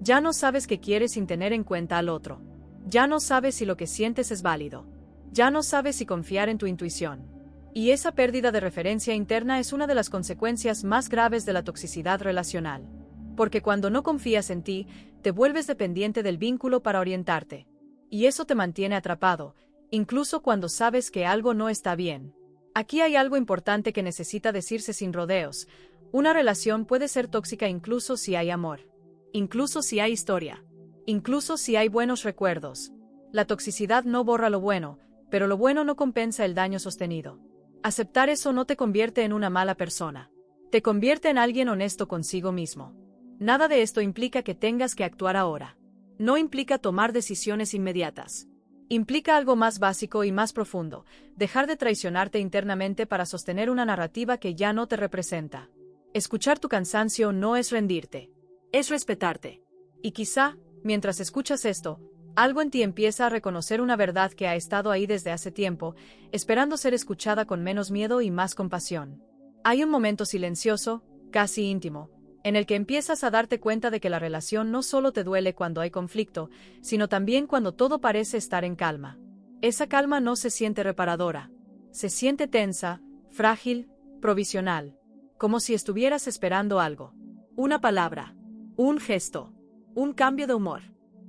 Ya no sabes qué quieres sin tener en cuenta al otro. Ya no sabes si lo que sientes es válido. Ya no sabes si confiar en tu intuición. Y esa pérdida de referencia interna es una de las consecuencias más graves de la toxicidad relacional. Porque cuando no confías en ti, te vuelves dependiente del vínculo para orientarte. Y eso te mantiene atrapado, incluso cuando sabes que algo no está bien. Aquí hay algo importante que necesita decirse sin rodeos. Una relación puede ser tóxica incluso si hay amor. Incluso si hay historia. Incluso si hay buenos recuerdos. La toxicidad no borra lo bueno, pero lo bueno no compensa el daño sostenido. Aceptar eso no te convierte en una mala persona. Te convierte en alguien honesto consigo mismo. Nada de esto implica que tengas que actuar ahora. No implica tomar decisiones inmediatas. Implica algo más básico y más profundo, dejar de traicionarte internamente para sostener una narrativa que ya no te representa. Escuchar tu cansancio no es rendirte, es respetarte. Y quizá, mientras escuchas esto, algo en ti empieza a reconocer una verdad que ha estado ahí desde hace tiempo, esperando ser escuchada con menos miedo y más compasión. Hay un momento silencioso, casi íntimo, en el que empiezas a darte cuenta de que la relación no solo te duele cuando hay conflicto, sino también cuando todo parece estar en calma. Esa calma no se siente reparadora. Se siente tensa, frágil, provisional. Como si estuvieras esperando algo. Una palabra. Un gesto. Un cambio de humor.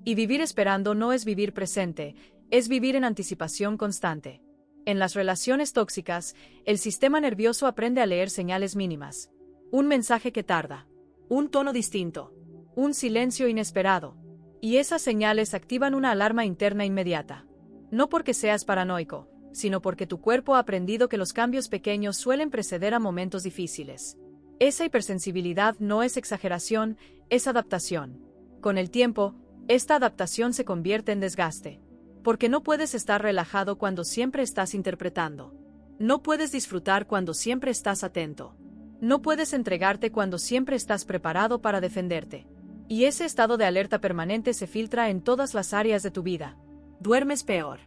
Y vivir esperando no es vivir presente, es vivir en anticipación constante. En las relaciones tóxicas, el sistema nervioso aprende a leer señales mínimas. Un mensaje que tarda. Un tono distinto. Un silencio inesperado. Y esas señales activan una alarma interna inmediata. No porque seas paranoico, sino porque tu cuerpo ha aprendido que los cambios pequeños suelen preceder a momentos difíciles. Esa hipersensibilidad no es exageración, es adaptación. Con el tiempo, esta adaptación se convierte en desgaste. Porque no puedes estar relajado cuando siempre estás interpretando. No puedes disfrutar cuando siempre estás atento. No puedes entregarte cuando siempre estás preparado para defenderte. Y ese estado de alerta permanente se filtra en todas las áreas de tu vida. Duermes peor.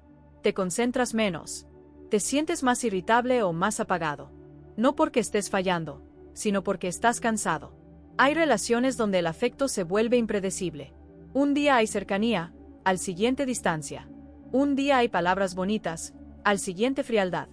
Te concentras menos. Te sientes más irritable o más apagado. No porque estés fallando, sino porque estás cansado. Hay relaciones donde el afecto se vuelve impredecible. Un día hay cercanía, al siguiente distancia. Un día hay palabras bonitas, al siguiente frialdad.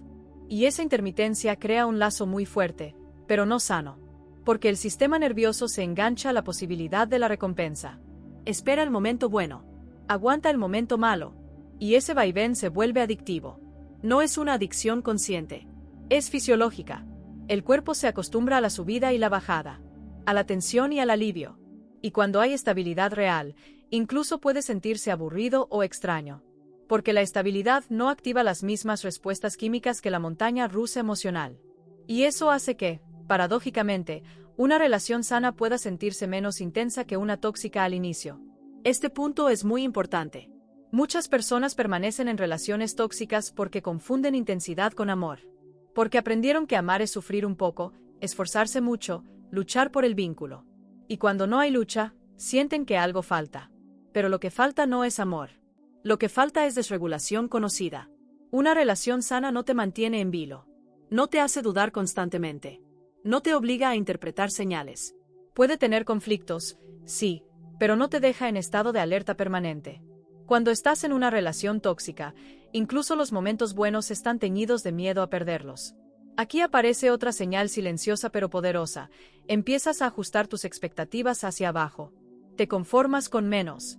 Y esa intermitencia crea un lazo muy fuerte, pero no sano. Porque el sistema nervioso se engancha a la posibilidad de la recompensa. Espera el momento bueno. Aguanta el momento malo. Y ese vaivén se vuelve adictivo. No es una adicción consciente. Es fisiológica. El cuerpo se acostumbra a la subida y la bajada. A la tensión y al alivio. Y cuando hay estabilidad real, incluso puede sentirse aburrido o extraño. Porque la estabilidad no activa las mismas respuestas químicas que la montaña rusa emocional. Y eso hace que, paradójicamente, una relación sana pueda sentirse menos intensa que una tóxica al inicio. Este punto es muy importante. Muchas personas permanecen en relaciones tóxicas porque confunden intensidad con amor. Porque aprendieron que amar es sufrir un poco, esforzarse mucho, luchar por el vínculo. Y cuando no hay lucha, sienten que algo falta. Pero lo que falta no es amor. Lo que falta es desregulación conocida. Una relación sana no te mantiene en vilo. No te hace dudar constantemente. No te obliga a interpretar señales. Puede tener conflictos, sí, pero no te deja en estado de alerta permanente. Cuando estás en una relación tóxica, incluso los momentos buenos están teñidos de miedo a perderlos. Aquí aparece otra señal silenciosa pero poderosa. Empiezas a ajustar tus expectativas hacia abajo. Te conformas con menos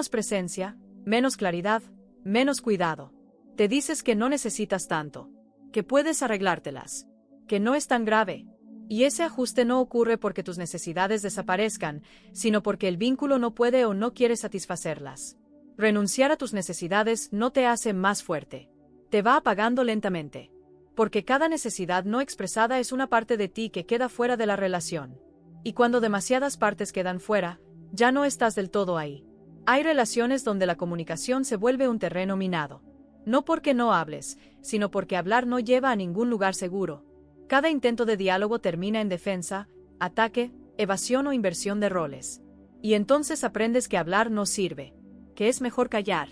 presencia, menos claridad, menos cuidado. Te dices que no necesitas tanto, que puedes arreglártelas, que no es tan grave. Y ese ajuste no ocurre porque tus necesidades desaparezcan, sino porque el vínculo no puede o no quiere satisfacerlas. Renunciar a tus necesidades no te hace más fuerte. Te va apagando lentamente. Porque cada necesidad no expresada es una parte de ti que queda fuera de la relación. Y cuando demasiadas partes quedan fuera, ya no estás del todo ahí. Hay relaciones donde la comunicación se vuelve un terreno minado. No porque no hables, sino porque hablar no lleva a ningún lugar seguro. Cada intento de diálogo termina en defensa, ataque, evasión o inversión de roles. Y entonces aprendes que hablar no sirve, que es mejor callar,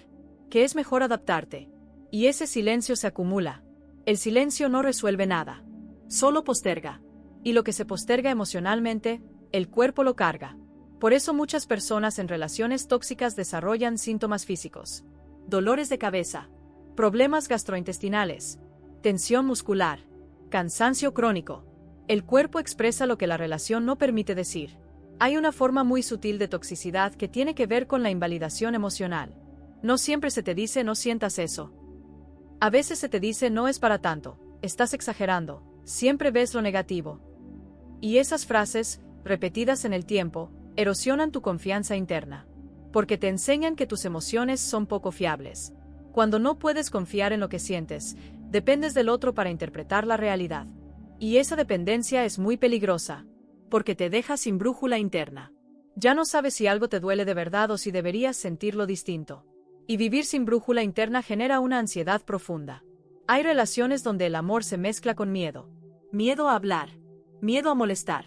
que es mejor adaptarte. Y ese silencio se acumula. El silencio no resuelve nada. Solo posterga. Y lo que se posterga emocionalmente, el cuerpo lo carga. Por eso muchas personas en relaciones tóxicas desarrollan síntomas físicos: dolores de cabeza, problemas gastrointestinales, tensión muscular, cansancio crónico. El cuerpo expresa lo que la relación no permite decir. Hay una forma muy sutil de toxicidad que tiene que ver con la invalidación emocional. No siempre se te dice no sientas eso. A veces se te dice no es para tanto, estás exagerando, siempre ves lo negativo. Y esas frases, repetidas en el tiempo, erosionan tu confianza interna. Porque te enseñan que tus emociones son poco fiables. Cuando no puedes confiar en lo que sientes, dependes del otro para interpretar la realidad. Y esa dependencia es muy peligrosa, porque te deja sin brújula interna. Ya no sabes si algo te duele de verdad o si deberías sentirlo distinto. Y vivir sin brújula interna genera una ansiedad profunda. Hay relaciones donde el amor se mezcla con miedo. Miedo a hablar, miedo a molestar,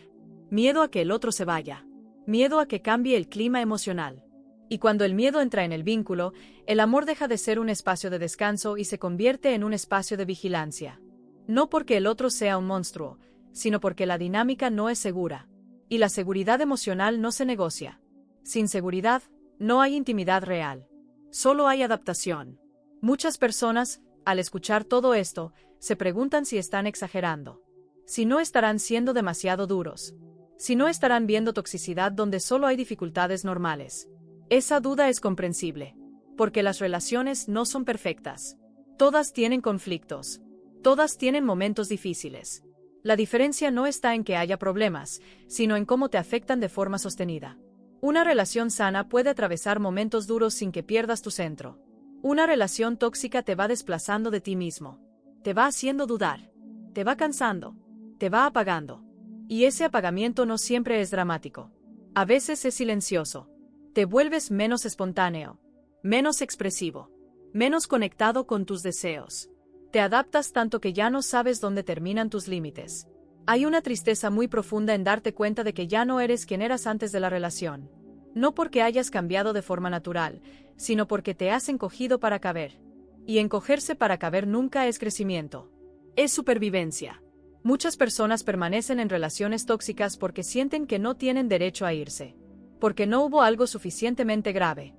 miedo a que el otro se vaya, miedo a que cambie el clima emocional. Y cuando el miedo entra en el vínculo, el amor deja de ser un espacio de descanso y se convierte en un espacio de vigilancia. No porque el otro sea un monstruo, sino porque la dinámica no es segura. Y la seguridad emocional no se negocia. Sin seguridad, no hay intimidad real. Solo hay adaptación. Muchas personas, al escuchar todo esto, se preguntan si están exagerando. Si no estarán siendo demasiado duros. Si no estarán viendo toxicidad donde solo hay dificultades normales. Esa duda es comprensible. Porque las relaciones no son perfectas. Todas tienen conflictos. Todas tienen momentos difíciles. La diferencia no está en que haya problemas, sino en cómo te afectan de forma sostenida. Una relación sana puede atravesar momentos duros sin que pierdas tu centro. Una relación tóxica te va desplazando de ti mismo. Te va haciendo dudar. Te va cansando. Te va apagando. Y ese apagamiento no siempre es dramático. A veces es silencioso. Te vuelves menos espontáneo, menos expresivo, menos conectado con tus deseos. Te adaptas tanto que ya no sabes dónde terminan tus límites. Hay una tristeza muy profunda en darte cuenta de que ya no eres quien eras antes de la relación. No porque hayas cambiado de forma natural, sino porque te has encogido para caber. Y encogerse para caber nunca es crecimiento. Es supervivencia. Muchas personas permanecen en relaciones tóxicas porque sienten que no tienen derecho a irse. Porque no hubo algo suficientemente grave.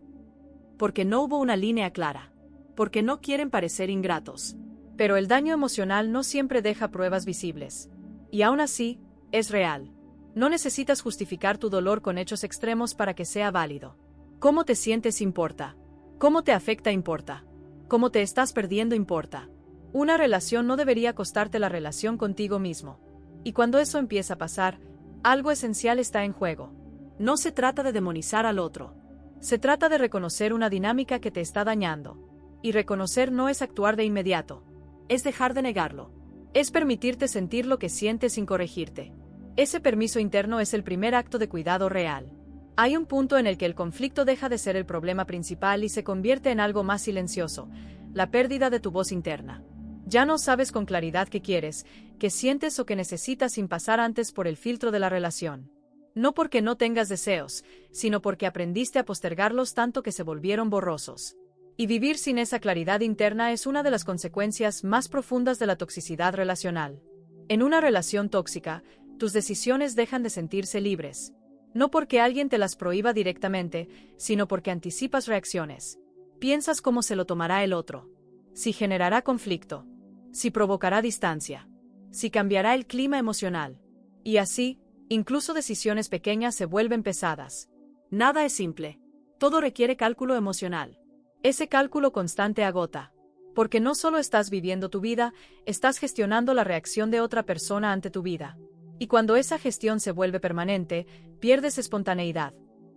Porque no hubo una línea clara. Porque no quieren parecer ingratos. Pero el daño emocional no siempre deja pruebas visibles. Y aún así, es real. No necesitas justificar tu dolor con hechos extremos para que sea válido. Cómo te sientes importa. Cómo te afecta importa. Cómo te estás perdiendo importa. Una relación no debería costarte la relación contigo mismo. Y cuando eso empieza a pasar, algo esencial está en juego. No se trata de demonizar al otro. Se trata de reconocer una dinámica que te está dañando. Y reconocer no es actuar de inmediato. Es dejar de negarlo. Es permitirte sentir lo que sientes sin corregirte. Ese permiso interno es el primer acto de cuidado real. Hay un punto en el que el conflicto deja de ser el problema principal y se convierte en algo más silencioso, la pérdida de tu voz interna. Ya no sabes con claridad qué quieres, qué sientes o qué necesitas sin pasar antes por el filtro de la relación. No porque no tengas deseos, sino porque aprendiste a postergarlos tanto que se volvieron borrosos. Y vivir sin esa claridad interna es una de las consecuencias más profundas de la toxicidad relacional. En una relación tóxica, tus decisiones dejan de sentirse libres. No porque alguien te las prohíba directamente, sino porque anticipas reacciones. Piensas cómo se lo tomará el otro. Si generará conflicto. Si provocará distancia. Si cambiará el clima emocional. Y así, incluso decisiones pequeñas se vuelven pesadas. Nada es simple. Todo requiere cálculo emocional. Ese cálculo constante agota. Porque no solo estás viviendo tu vida, estás gestionando la reacción de otra persona ante tu vida. Y cuando esa gestión se vuelve permanente, pierdes espontaneidad.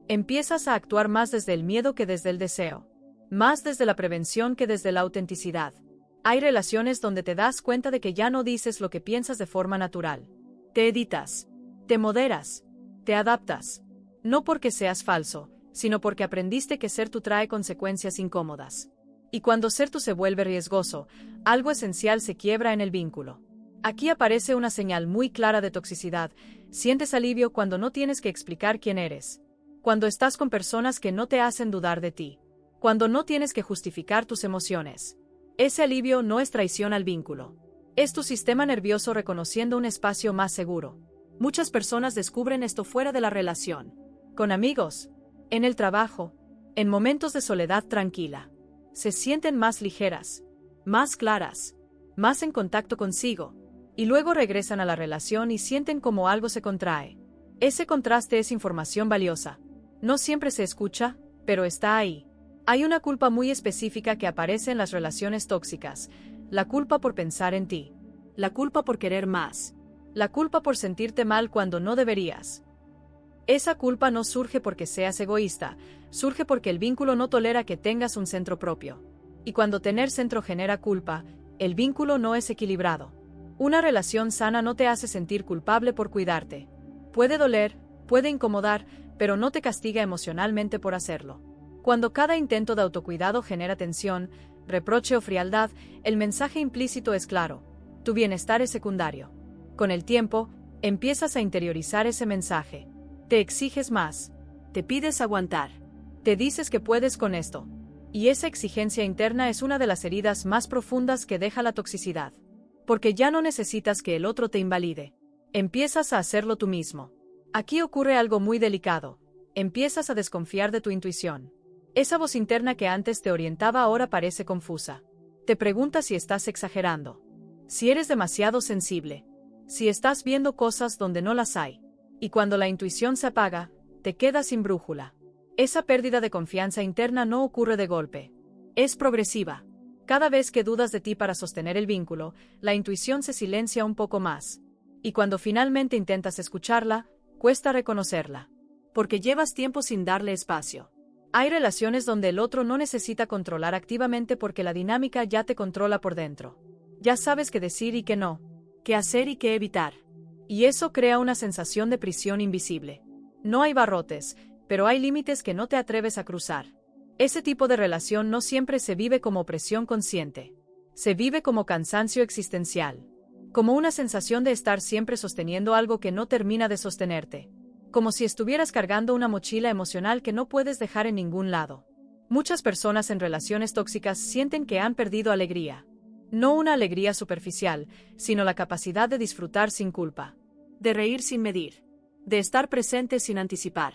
Empiezas a actuar más desde el miedo que desde el deseo. Más desde la prevención que desde la autenticidad. Hay relaciones donde te das cuenta de que ya no dices lo que piensas de forma natural. Te editas. Te moderas. Te adaptas. No porque seas falso, sino porque aprendiste que ser tú trae consecuencias incómodas. Y cuando ser tú se vuelve riesgoso, algo esencial se quiebra en el vínculo. Aquí aparece una señal muy clara de toxicidad. Sientes alivio cuando no tienes que explicar quién eres. Cuando estás con personas que no te hacen dudar de ti. Cuando no tienes que justificar tus emociones. Ese alivio no es traición al vínculo. Es tu sistema nervioso reconociendo un espacio más seguro. Muchas personas descubren esto fuera de la relación. con amigos, en el trabajo, en momentos de soledad tranquila. Se sienten más ligeras, más claras, más en contacto consigo, y luego regresan a la relación y sienten como algo se contrae. Ese contraste es información valiosa. No siempre se escucha, pero está ahí. Hay una culpa muy específica que aparece en las relaciones tóxicas, la culpa por pensar en ti, la culpa por querer más, la culpa por sentirte mal cuando no deberías. Esa culpa no surge porque seas egoísta, surge porque el vínculo no tolera que tengas un centro propio. Y cuando tener centro genera culpa, el vínculo no es equilibrado. Una relación sana no te hace sentir culpable por cuidarte. Puede doler, puede incomodar, pero no te castiga emocionalmente por hacerlo. Cuando cada intento de autocuidado genera tensión, reproche o frialdad, el mensaje implícito es claro: tu bienestar es secundario. Con el tiempo, empiezas a interiorizar ese mensaje. Te exiges más. Te pides aguantar. Te dices que puedes con esto. Y esa exigencia interna es una de las heridas más profundas que deja la toxicidad. Porque ya no necesitas que el otro te invalide. Empiezas a hacerlo tú mismo. Aquí ocurre algo muy delicado. Empiezas a desconfiar de tu intuición. Esa voz interna que antes te orientaba ahora parece confusa. Te preguntas si estás exagerando. Si eres demasiado sensible. Si estás viendo cosas donde no las hay. Y cuando la intuición se apaga, te quedas sin brújula. Esa pérdida de confianza interna no ocurre de golpe. Es progresiva. Cada vez que dudas de ti para sostener el vínculo, la intuición se silencia un poco más. Y cuando finalmente intentas escucharla, cuesta reconocerla. Porque llevas tiempo sin darle espacio. Hay relaciones donde el otro no necesita controlar activamente porque la dinámica ya te controla por dentro. Ya sabes qué decir y qué no, qué hacer y qué evitar. Y eso crea una sensación de prisión invisible. No hay barrotes, pero hay límites que no te atreves a cruzar. Ese tipo de relación no siempre se vive como opresión consciente. Se vive como cansancio existencial. Como una sensación de estar siempre sosteniendo algo que no termina de sostenerte. Como si estuvieras cargando una mochila emocional que no puedes dejar en ningún lado. Muchas personas en relaciones tóxicas sienten que han perdido alegría. No una alegría superficial, sino la capacidad de disfrutar sin culpa, de reír sin medir, de estar presente sin anticipar.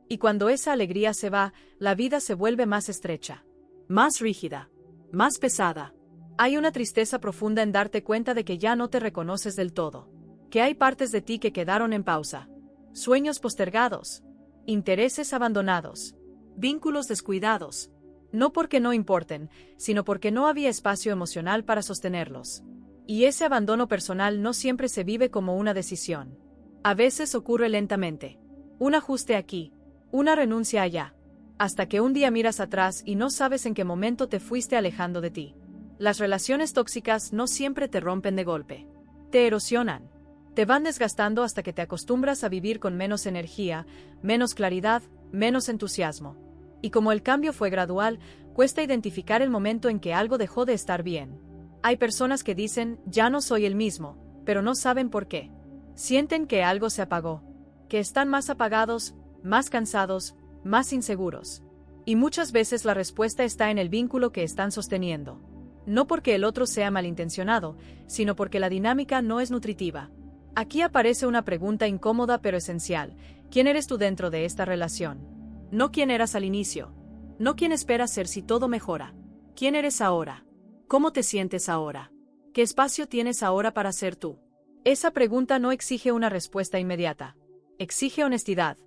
Y cuando esa alegría se va, la vida se vuelve más estrecha, más rígida, más pesada. Hay una tristeza profunda en darte cuenta de que ya no te reconoces del todo, que hay partes de ti que quedaron en pausa, sueños postergados, intereses abandonados, vínculos descuidados. No porque no importen, sino porque no había espacio emocional para sostenerlos. Y ese abandono personal no siempre se vive como una decisión. A veces ocurre lentamente. Un ajuste aquí, una renuncia allá. Hasta que un día miras atrás y no sabes en qué momento te fuiste alejando de ti. Las relaciones tóxicas no siempre te rompen de golpe. Te erosionan. Te van desgastando hasta que te acostumbras a vivir con menos energía, menos claridad, menos entusiasmo. Y como el cambio fue gradual, cuesta identificar el momento en que algo dejó de estar bien. Hay personas que dicen, ya no soy el mismo, pero no saben por qué. Sienten que algo se apagó, que están más apagados, más cansados, más inseguros. Y muchas veces la respuesta está en el vínculo que están sosteniendo. No porque el otro sea malintencionado, sino porque la dinámica no es nutritiva. Aquí aparece una pregunta incómoda pero esencial. ¿Quién eres tú dentro de esta relación? No quién eras al inicio. No quién esperas ser si todo mejora. ¿Quién eres ahora? ¿Cómo te sientes ahora? ¿Qué espacio tienes ahora para ser tú? Esa pregunta no exige una respuesta inmediata. Exige honestidad.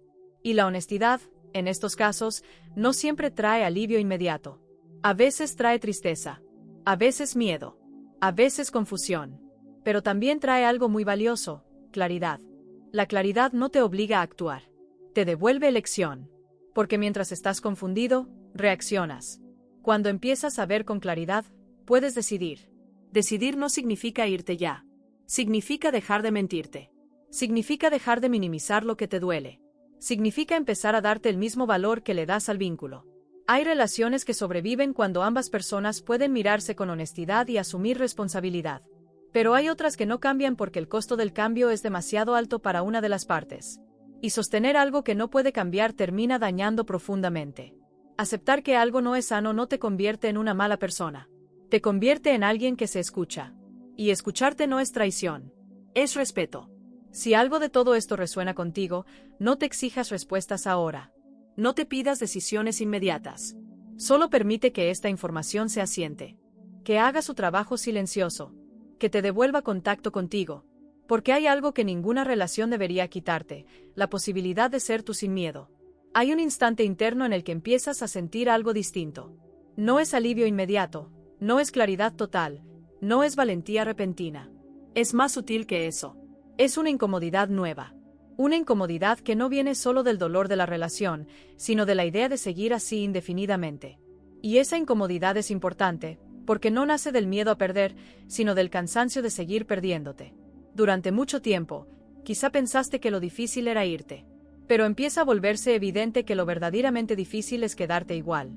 Y la honestidad, en estos casos, no siempre trae alivio inmediato. A veces trae tristeza. A veces miedo. A veces confusión. Pero también trae algo muy valioso: claridad. La claridad no te obliga a actuar. Te devuelve elección. Porque mientras estás confundido, reaccionas. Cuando empiezas a ver con claridad, puedes decidir. Decidir no significa irte ya. Significa dejar de mentirte. Significa dejar de minimizar lo que te duele. Significa empezar a darte el mismo valor que le das al vínculo. Hay relaciones que sobreviven cuando ambas personas pueden mirarse con honestidad y asumir responsabilidad. Pero hay otras que no cambian porque el costo del cambio es demasiado alto para una de las partes. Y sostener algo que no puede cambiar termina dañando profundamente. Aceptar que algo no es sano no te convierte en una mala persona. Te convierte en alguien que se escucha. Y escucharte no es traición. Es respeto. Si algo de todo esto resuena contigo, no te exijas respuestas ahora. No te pidas decisiones inmediatas. Solo permite que esta información se asiente. Que haga su trabajo silencioso. Que te devuelva contacto contigo. Porque hay algo que ninguna relación debería quitarte, la posibilidad de ser tú sin miedo. Hay un instante interno en el que empiezas a sentir algo distinto. No es alivio inmediato, no es claridad total, no es valentía repentina. Es más sutil que eso. Es una incomodidad nueva. Una incomodidad que no viene solo del dolor de la relación, sino de la idea de seguir así indefinidamente. Y esa incomodidad es importante, porque no nace del miedo a perder, sino del cansancio de seguir perdiéndote. Durante mucho tiempo, quizá pensaste que lo difícil era irte. Pero empieza a volverse evidente que lo verdaderamente difícil es quedarte igual.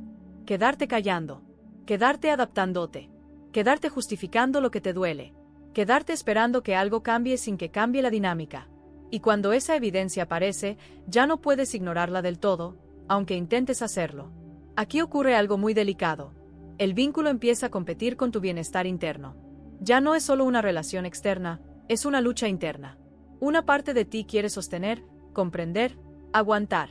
Quedarte callando. Quedarte adaptándote. Quedarte justificando lo que te duele. Quedarte esperando que algo cambie sin que cambie la dinámica. Y cuando esa evidencia aparece, ya no puedes ignorarla del todo, aunque intentes hacerlo. Aquí ocurre algo muy delicado. El vínculo empieza a competir con tu bienestar interno. Ya no es solo una relación externa, es una lucha interna. Una parte de ti quiere sostener, comprender, aguantar.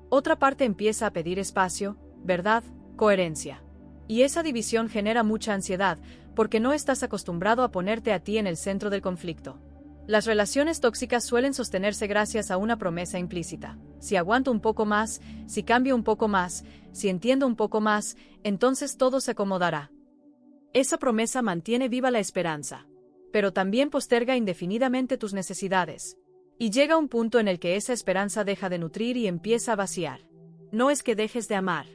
Otra parte empieza a pedir espacio, verdad, coherencia. Y esa división genera mucha ansiedad, porque no estás acostumbrado a ponerte a ti en el centro del conflicto. Las relaciones tóxicas suelen sostenerse gracias a una promesa implícita. Si aguanto un poco más, si cambio un poco más, si entiendo un poco más, entonces todo se acomodará. Esa promesa mantiene viva la esperanza, pero también posterga indefinidamente tus necesidades. Y llega un punto en el que esa esperanza deja de nutrir y empieza a vaciar. No es que dejes de amar,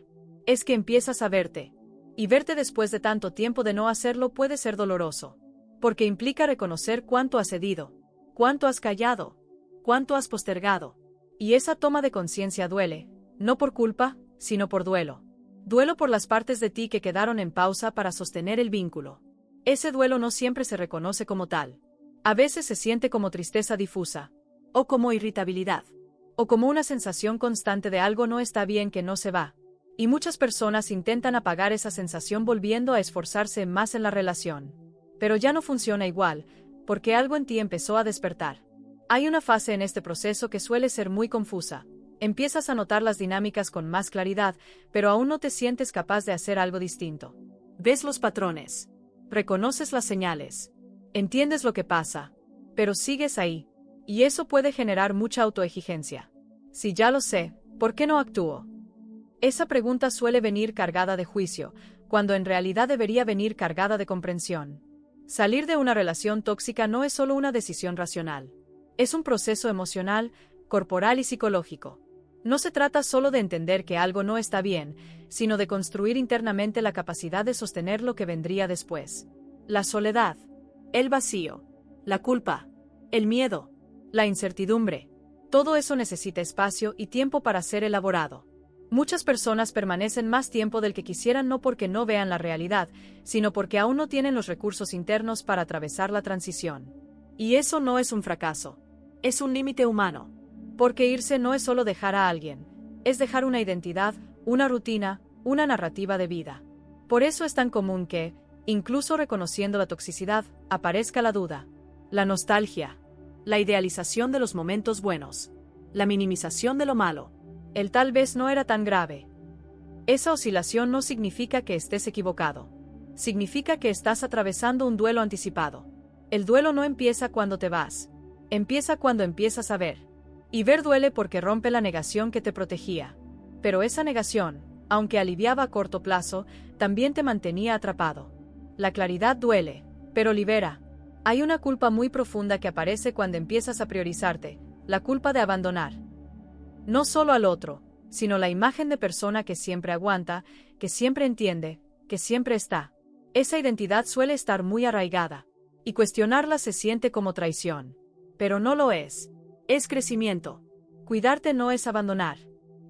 es que empiezas a verte. Y verte después de tanto tiempo de no hacerlo puede ser doloroso, porque implica reconocer cuánto has cedido, cuánto has callado, cuánto has postergado. Y esa toma de conciencia duele, no por culpa, sino por duelo. Duelo por las partes de ti que quedaron en pausa para sostener el vínculo. Ese duelo no siempre se reconoce como tal. A veces se siente como tristeza difusa, o como irritabilidad, o como una sensación constante de algo no está bien que no se va. Y muchas personas intentan apagar esa sensación volviendo a esforzarse más en la relación. Pero ya no funciona igual, porque algo en ti empezó a despertar. Hay una fase en este proceso que suele ser muy confusa. Empiezas a notar las dinámicas con más claridad, pero aún no te sientes capaz de hacer algo distinto. Ves los patrones. Reconoces las señales. Entiendes lo que pasa. Pero sigues ahí. Y eso puede generar mucha autoexigencia. Si ya lo sé, ¿por qué no actúo? Esa pregunta suele venir cargada de juicio, cuando en realidad debería venir cargada de comprensión. Salir de una relación tóxica no es solo una decisión racional. Es un proceso emocional, corporal y psicológico. No se trata solo de entender que algo no está bien, sino de construir internamente la capacidad de sostener lo que vendría después. La soledad, el vacío, la culpa, el miedo, la incertidumbre. Todo eso necesita espacio y tiempo para ser elaborado. Muchas personas permanecen más tiempo del que quisieran no porque no vean la realidad, sino porque aún no tienen los recursos internos para atravesar la transición. Y eso no es un fracaso. Es un límite humano. Porque irse no es solo dejar a alguien, es dejar una identidad, una rutina, una narrativa de vida. Por eso es tan común que, incluso reconociendo la toxicidad, aparezca la duda, la nostalgia, la idealización de los momentos buenos, la minimización de lo malo. El tal vez no era tan grave. Esa oscilación no significa que estés equivocado. Significa que estás atravesando un duelo anticipado. El duelo no empieza cuando te vas. Empieza cuando empiezas a ver. Y ver duele porque rompe la negación que te protegía. Pero esa negación, aunque aliviaba a corto plazo, también te mantenía atrapado. La claridad duele, pero libera. Hay una culpa muy profunda que aparece cuando empiezas a priorizarte, la culpa de abandonar. No solo al otro, sino la imagen de persona que siempre aguanta, que siempre entiende, que siempre está. Esa identidad suele estar muy arraigada, y cuestionarla se siente como traición. Pero no lo es. Es crecimiento. Cuidarte no es abandonar.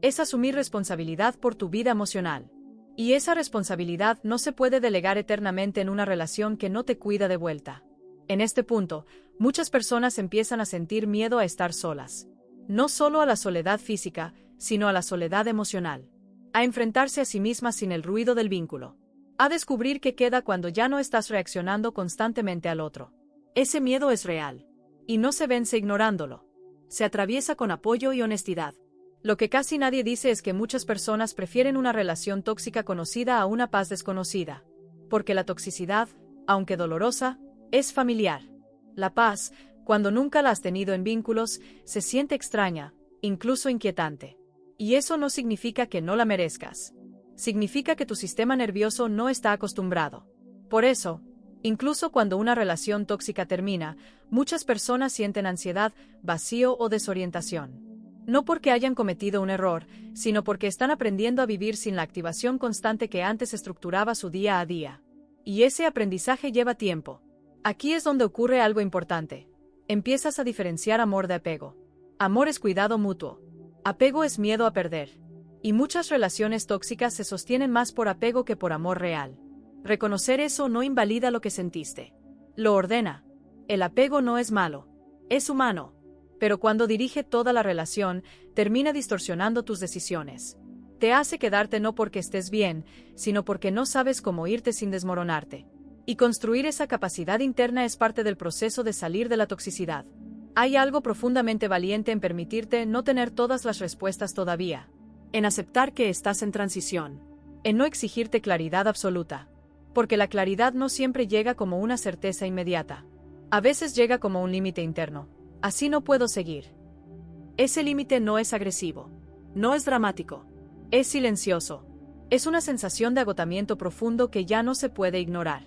Es asumir responsabilidad por tu vida emocional. Y esa responsabilidad no se puede delegar eternamente en una relación que no te cuida de vuelta. En este punto, muchas personas empiezan a sentir miedo a estar solas. No solo a la soledad física, sino a la soledad emocional. A enfrentarse a sí mismas sin el ruido del vínculo. A descubrir qué queda cuando ya no estás reaccionando constantemente al otro. Ese miedo es real. Y no se vence ignorándolo. Se atraviesa con apoyo y honestidad. Lo que casi nadie dice es que muchas personas prefieren una relación tóxica conocida a una paz desconocida. Porque la toxicidad, aunque dolorosa, es familiar. La paz, cuando nunca la has tenido en vínculos, se siente extraña, incluso inquietante. Y eso no significa que no la merezcas. Significa que tu sistema nervioso no está acostumbrado. Por eso, incluso cuando una relación tóxica termina, muchas personas sienten ansiedad, vacío o desorientación. No porque hayan cometido un error, sino porque están aprendiendo a vivir sin la activación constante que antes estructuraba su día a día. Y ese aprendizaje lleva tiempo. Aquí es donde ocurre algo importante. Empiezas a diferenciar amor de apego. Amor es cuidado mutuo. Apego es miedo a perder. Y muchas relaciones tóxicas se sostienen más por apego que por amor real. Reconocer eso no invalida lo que sentiste. Lo ordena. El apego no es malo. Es humano. Pero cuando dirige toda la relación, termina distorsionando tus decisiones. Te hace quedarte no porque estés bien, sino porque no sabes cómo irte sin desmoronarte. Y construir esa capacidad interna es parte del proceso de salir de la toxicidad. Hay algo profundamente valiente en permitirte no tener todas las respuestas todavía. En aceptar que estás en transición. En no exigirte claridad absoluta. Porque la claridad no siempre llega como una certeza inmediata. A veces llega como un límite interno. Así no puedo seguir. Ese límite no es agresivo. No es dramático. Es silencioso. Es una sensación de agotamiento profundo que ya no se puede ignorar.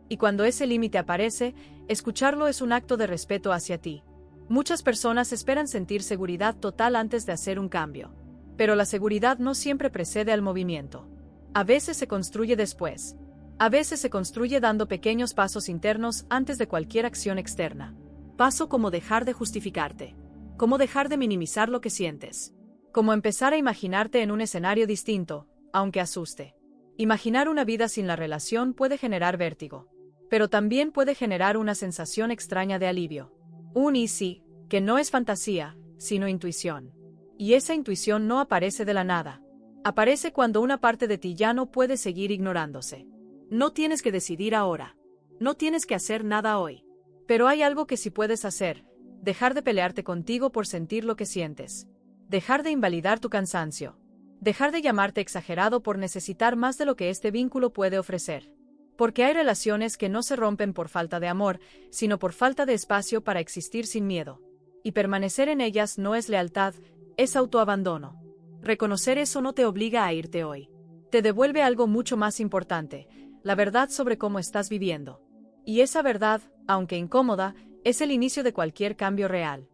Y cuando ese límite aparece, escucharlo es un acto de respeto hacia ti. Muchas personas esperan sentir seguridad total antes de hacer un cambio. Pero la seguridad no siempre precede al movimiento. A veces se construye después. A veces se construye dando pequeños pasos internos antes de cualquier acción externa. Paso como dejar de justificarte. Como dejar de minimizar lo que sientes. Como empezar a imaginarte en un escenario distinto, aunque asuste. Imaginar una vida sin la relación puede generar vértigo. Pero también puede generar una sensación extraña de alivio. Un easy, que no es fantasía, sino intuición. Y esa intuición no aparece de la nada. Aparece cuando una parte de ti ya no puede seguir ignorándose. No tienes que decidir ahora. No tienes que hacer nada hoy. Pero hay algo que sí puedes hacer. Dejar de pelearte contigo por sentir lo que sientes. Dejar de invalidar tu cansancio. Dejar de llamarte exagerado por necesitar más de lo que este vínculo puede ofrecer. Porque hay relaciones que no se rompen por falta de amor, sino por falta de espacio para existir sin miedo. Y permanecer en ellas no es lealtad, es autoabandono. Reconocer eso no te obliga a irte hoy. Te devuelve algo mucho más importante, la verdad sobre cómo estás viviendo. Y esa verdad, aunque incómoda, es el inicio de cualquier cambio real.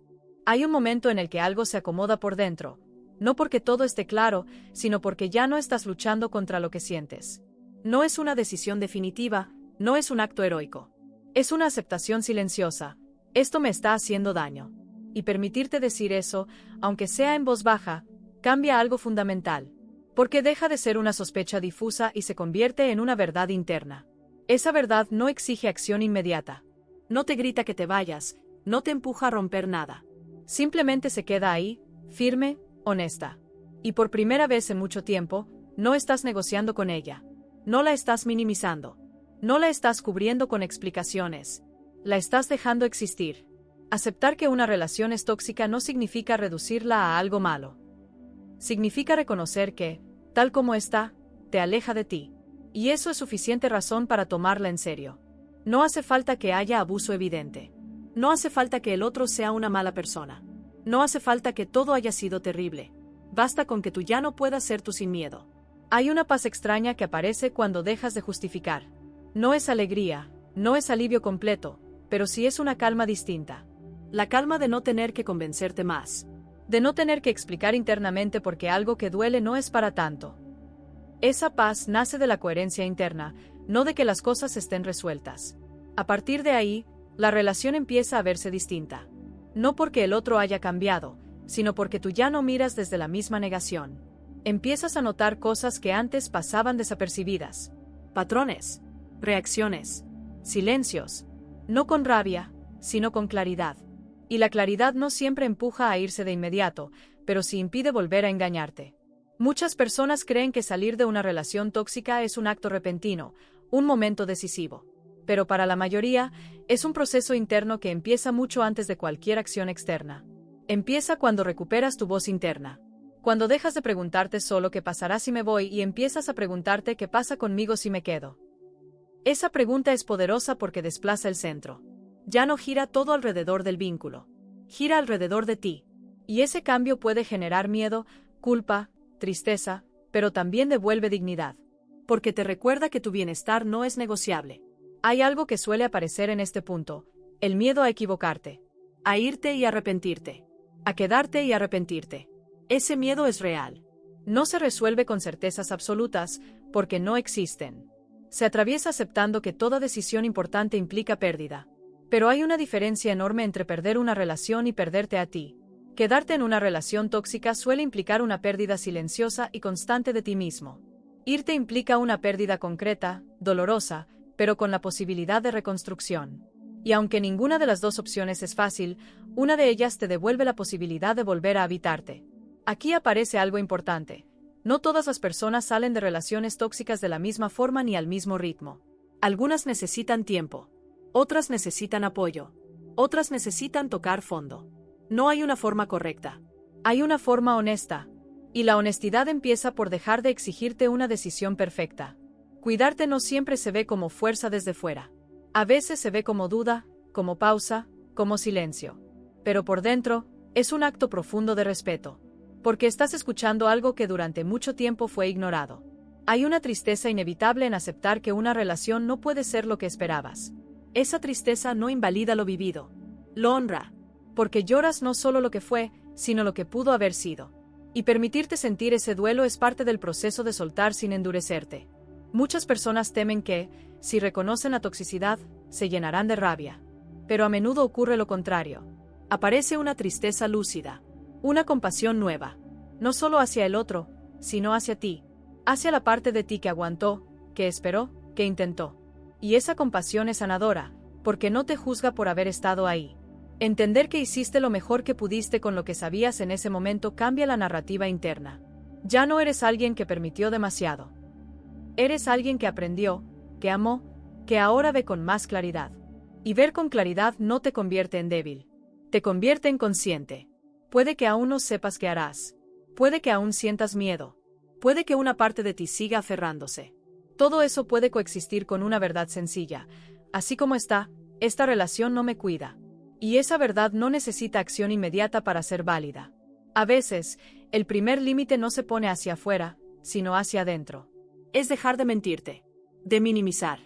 Hay un momento en el que algo se acomoda por dentro, no porque todo esté claro, sino porque ya no estás luchando contra lo que sientes. No es una decisión definitiva, no es un acto heroico. Es una aceptación silenciosa. Esto me está haciendo daño. Y permitirte decir eso, aunque sea en voz baja, cambia algo fundamental. Porque deja de ser una sospecha difusa y se convierte en una verdad interna. Esa verdad no exige acción inmediata. No te grita que te vayas, no te empuja a romper nada. Simplemente se queda ahí, firme, honesta. Y por primera vez en mucho tiempo, no estás negociando con ella. No la estás minimizando. No la estás cubriendo con explicaciones. La estás dejando existir. Aceptar que una relación es tóxica no significa reducirla a algo malo. Significa reconocer que, tal como está, te aleja de ti. Y eso es suficiente razón para tomarla en serio. No hace falta que haya abuso evidente. No hace falta que el otro sea una mala persona. No hace falta que todo haya sido terrible. Basta con que tú ya no puedas ser tú sin miedo. Hay una paz extraña que aparece cuando dejas de justificar. No es alegría, no es alivio completo, pero sí es una calma distinta. La calma de no tener que convencerte más. De no tener que explicar internamente por qué algo que duele no es para tanto. Esa paz nace de la coherencia interna, no de que las cosas estén resueltas. A partir de ahí, la relación empieza a verse distinta. No porque el otro haya cambiado, sino porque tú ya no miras desde la misma negación. Empiezas a notar cosas que antes pasaban desapercibidas. Patrones, reacciones, silencios. No con rabia, sino con claridad. Y la claridad no siempre empuja a irse de inmediato, pero sí impide volver a engañarte. Muchas personas creen que salir de una relación tóxica es un acto repentino, un momento decisivo. Pero para la mayoría, es un proceso interno que empieza mucho antes de cualquier acción externa. Empieza cuando recuperas tu voz interna. Cuando dejas de preguntarte solo qué pasará si me voy y empiezas a preguntarte qué pasa conmigo si me quedo. Esa pregunta es poderosa porque desplaza el centro. Ya no gira todo alrededor del vínculo. Gira alrededor de ti. Y ese cambio puede generar miedo, culpa, tristeza, pero también devuelve dignidad. Porque te recuerda que tu bienestar no es negociable. Hay algo que suele aparecer en este punto: el miedo a equivocarte, a irte y arrepentirte, a quedarte y arrepentirte. Ese miedo es real. No se resuelve con certezas absolutas, porque no existen. Se atraviesa aceptando que toda decisión importante implica pérdida. Pero hay una diferencia enorme entre perder una relación y perderte a ti. Quedarte en una relación tóxica suele implicar una pérdida silenciosa y constante de ti mismo. Irte implica una pérdida concreta, dolorosa, pero con la posibilidad de reconstrucción. Y aunque ninguna de las dos opciones es fácil, una de ellas te devuelve la posibilidad de volver a habitarte. Aquí aparece algo importante. No todas las personas salen de relaciones tóxicas de la misma forma ni al mismo ritmo. Algunas necesitan tiempo. Otras necesitan apoyo. Otras necesitan tocar fondo. No hay una forma correcta. Hay una forma honesta. Y la honestidad empieza por dejar de exigirte una decisión perfecta. Cuidarte no siempre se ve como fuerza desde fuera. A veces se ve como duda, como pausa, como silencio. Pero por dentro, es un acto profundo de respeto. Porque estás escuchando algo que durante mucho tiempo fue ignorado. Hay una tristeza inevitable en aceptar que una relación no puede ser lo que esperabas. Esa tristeza no invalida lo vivido. Lo honra. Porque lloras no solo lo que fue, sino lo que pudo haber sido. Y permitirte sentir ese duelo es parte del proceso de soltar sin endurecerte. Muchas personas temen que, si reconocen la toxicidad, se llenarán de rabia. Pero a menudo ocurre lo contrario. Aparece una tristeza lúcida. Una compasión nueva. No solo hacia el otro, sino hacia ti. Hacia la parte de ti que aguantó, que esperó, que intentó. Y esa compasión es sanadora, porque no te juzga por haber estado ahí. Entender que hiciste lo mejor que pudiste con lo que sabías en ese momento cambia la narrativa interna. Ya no eres alguien que permitió demasiado. Eres alguien que aprendió, que amó, que ahora ve con más claridad. Y ver con claridad no te convierte en débil. Te convierte en consciente. Puede que aún no sepas qué harás. Puede que aún sientas miedo. Puede que una parte de ti siga aferrándose. Todo eso puede coexistir con una verdad sencilla. Así como está, esta relación no me cuida. Y esa verdad no necesita acción inmediata para ser válida. A veces, el primer límite no se pone hacia afuera, sino hacia adentro. Es dejar de mentirte, de minimizar,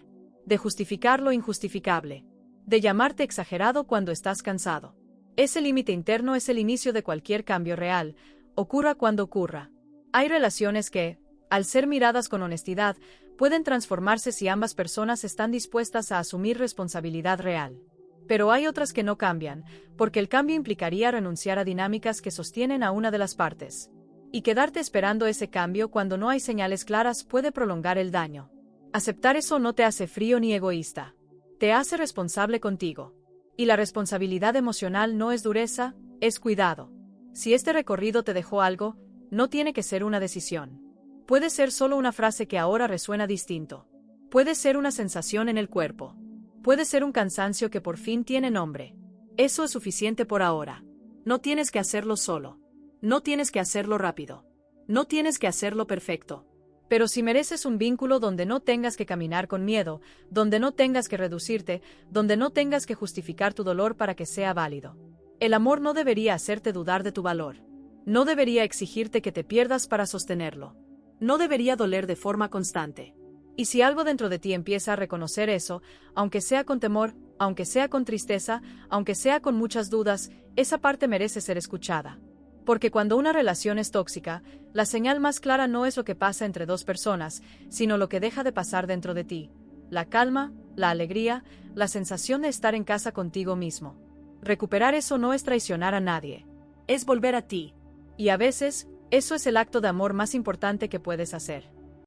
de justificar lo injustificable, de llamarte exagerado cuando estás cansado. Ese límite interno es el inicio de cualquier cambio real, ocurra cuando ocurra. Hay relaciones que, al ser miradas con honestidad, pueden transformarse si ambas personas están dispuestas a asumir responsabilidad real. Pero hay otras que no cambian, porque el cambio implicaría renunciar a dinámicas que sostienen a una de las partes. Y quedarte esperando ese cambio cuando no hay señales claras puede prolongar el daño. Aceptar eso no te hace frío ni egoísta. Te hace responsable contigo. Y la responsabilidad emocional no es dureza, es cuidado. Si este recorrido te dejó algo, no tiene que ser una decisión. Puede ser solo una frase que ahora resuena distinto. Puede ser una sensación en el cuerpo. Puede ser un cansancio que por fin tiene nombre. Eso es suficiente por ahora. No tienes que hacerlo solo. No tienes que hacerlo rápido. No tienes que hacerlo perfecto. Pero si mereces un vínculo donde no tengas que caminar con miedo, donde no tengas que reducirte, donde no tengas que justificar tu dolor para que sea válido. El amor no debería hacerte dudar de tu valor. No debería exigirte que te pierdas para sostenerlo. No debería doler de forma constante. Y si algo dentro de ti empieza a reconocer eso, aunque sea con temor, aunque sea con tristeza, aunque sea con muchas dudas, esa parte merece ser escuchada. Porque cuando una relación es tóxica, la señal más clara no es lo que pasa entre dos personas, sino lo que deja de pasar dentro de ti. La calma, la alegría, la sensación de estar en casa contigo mismo. Recuperar eso no es traicionar a nadie. Es volver a ti. Y a veces, eso es el acto de amor más importante que puedes hacer.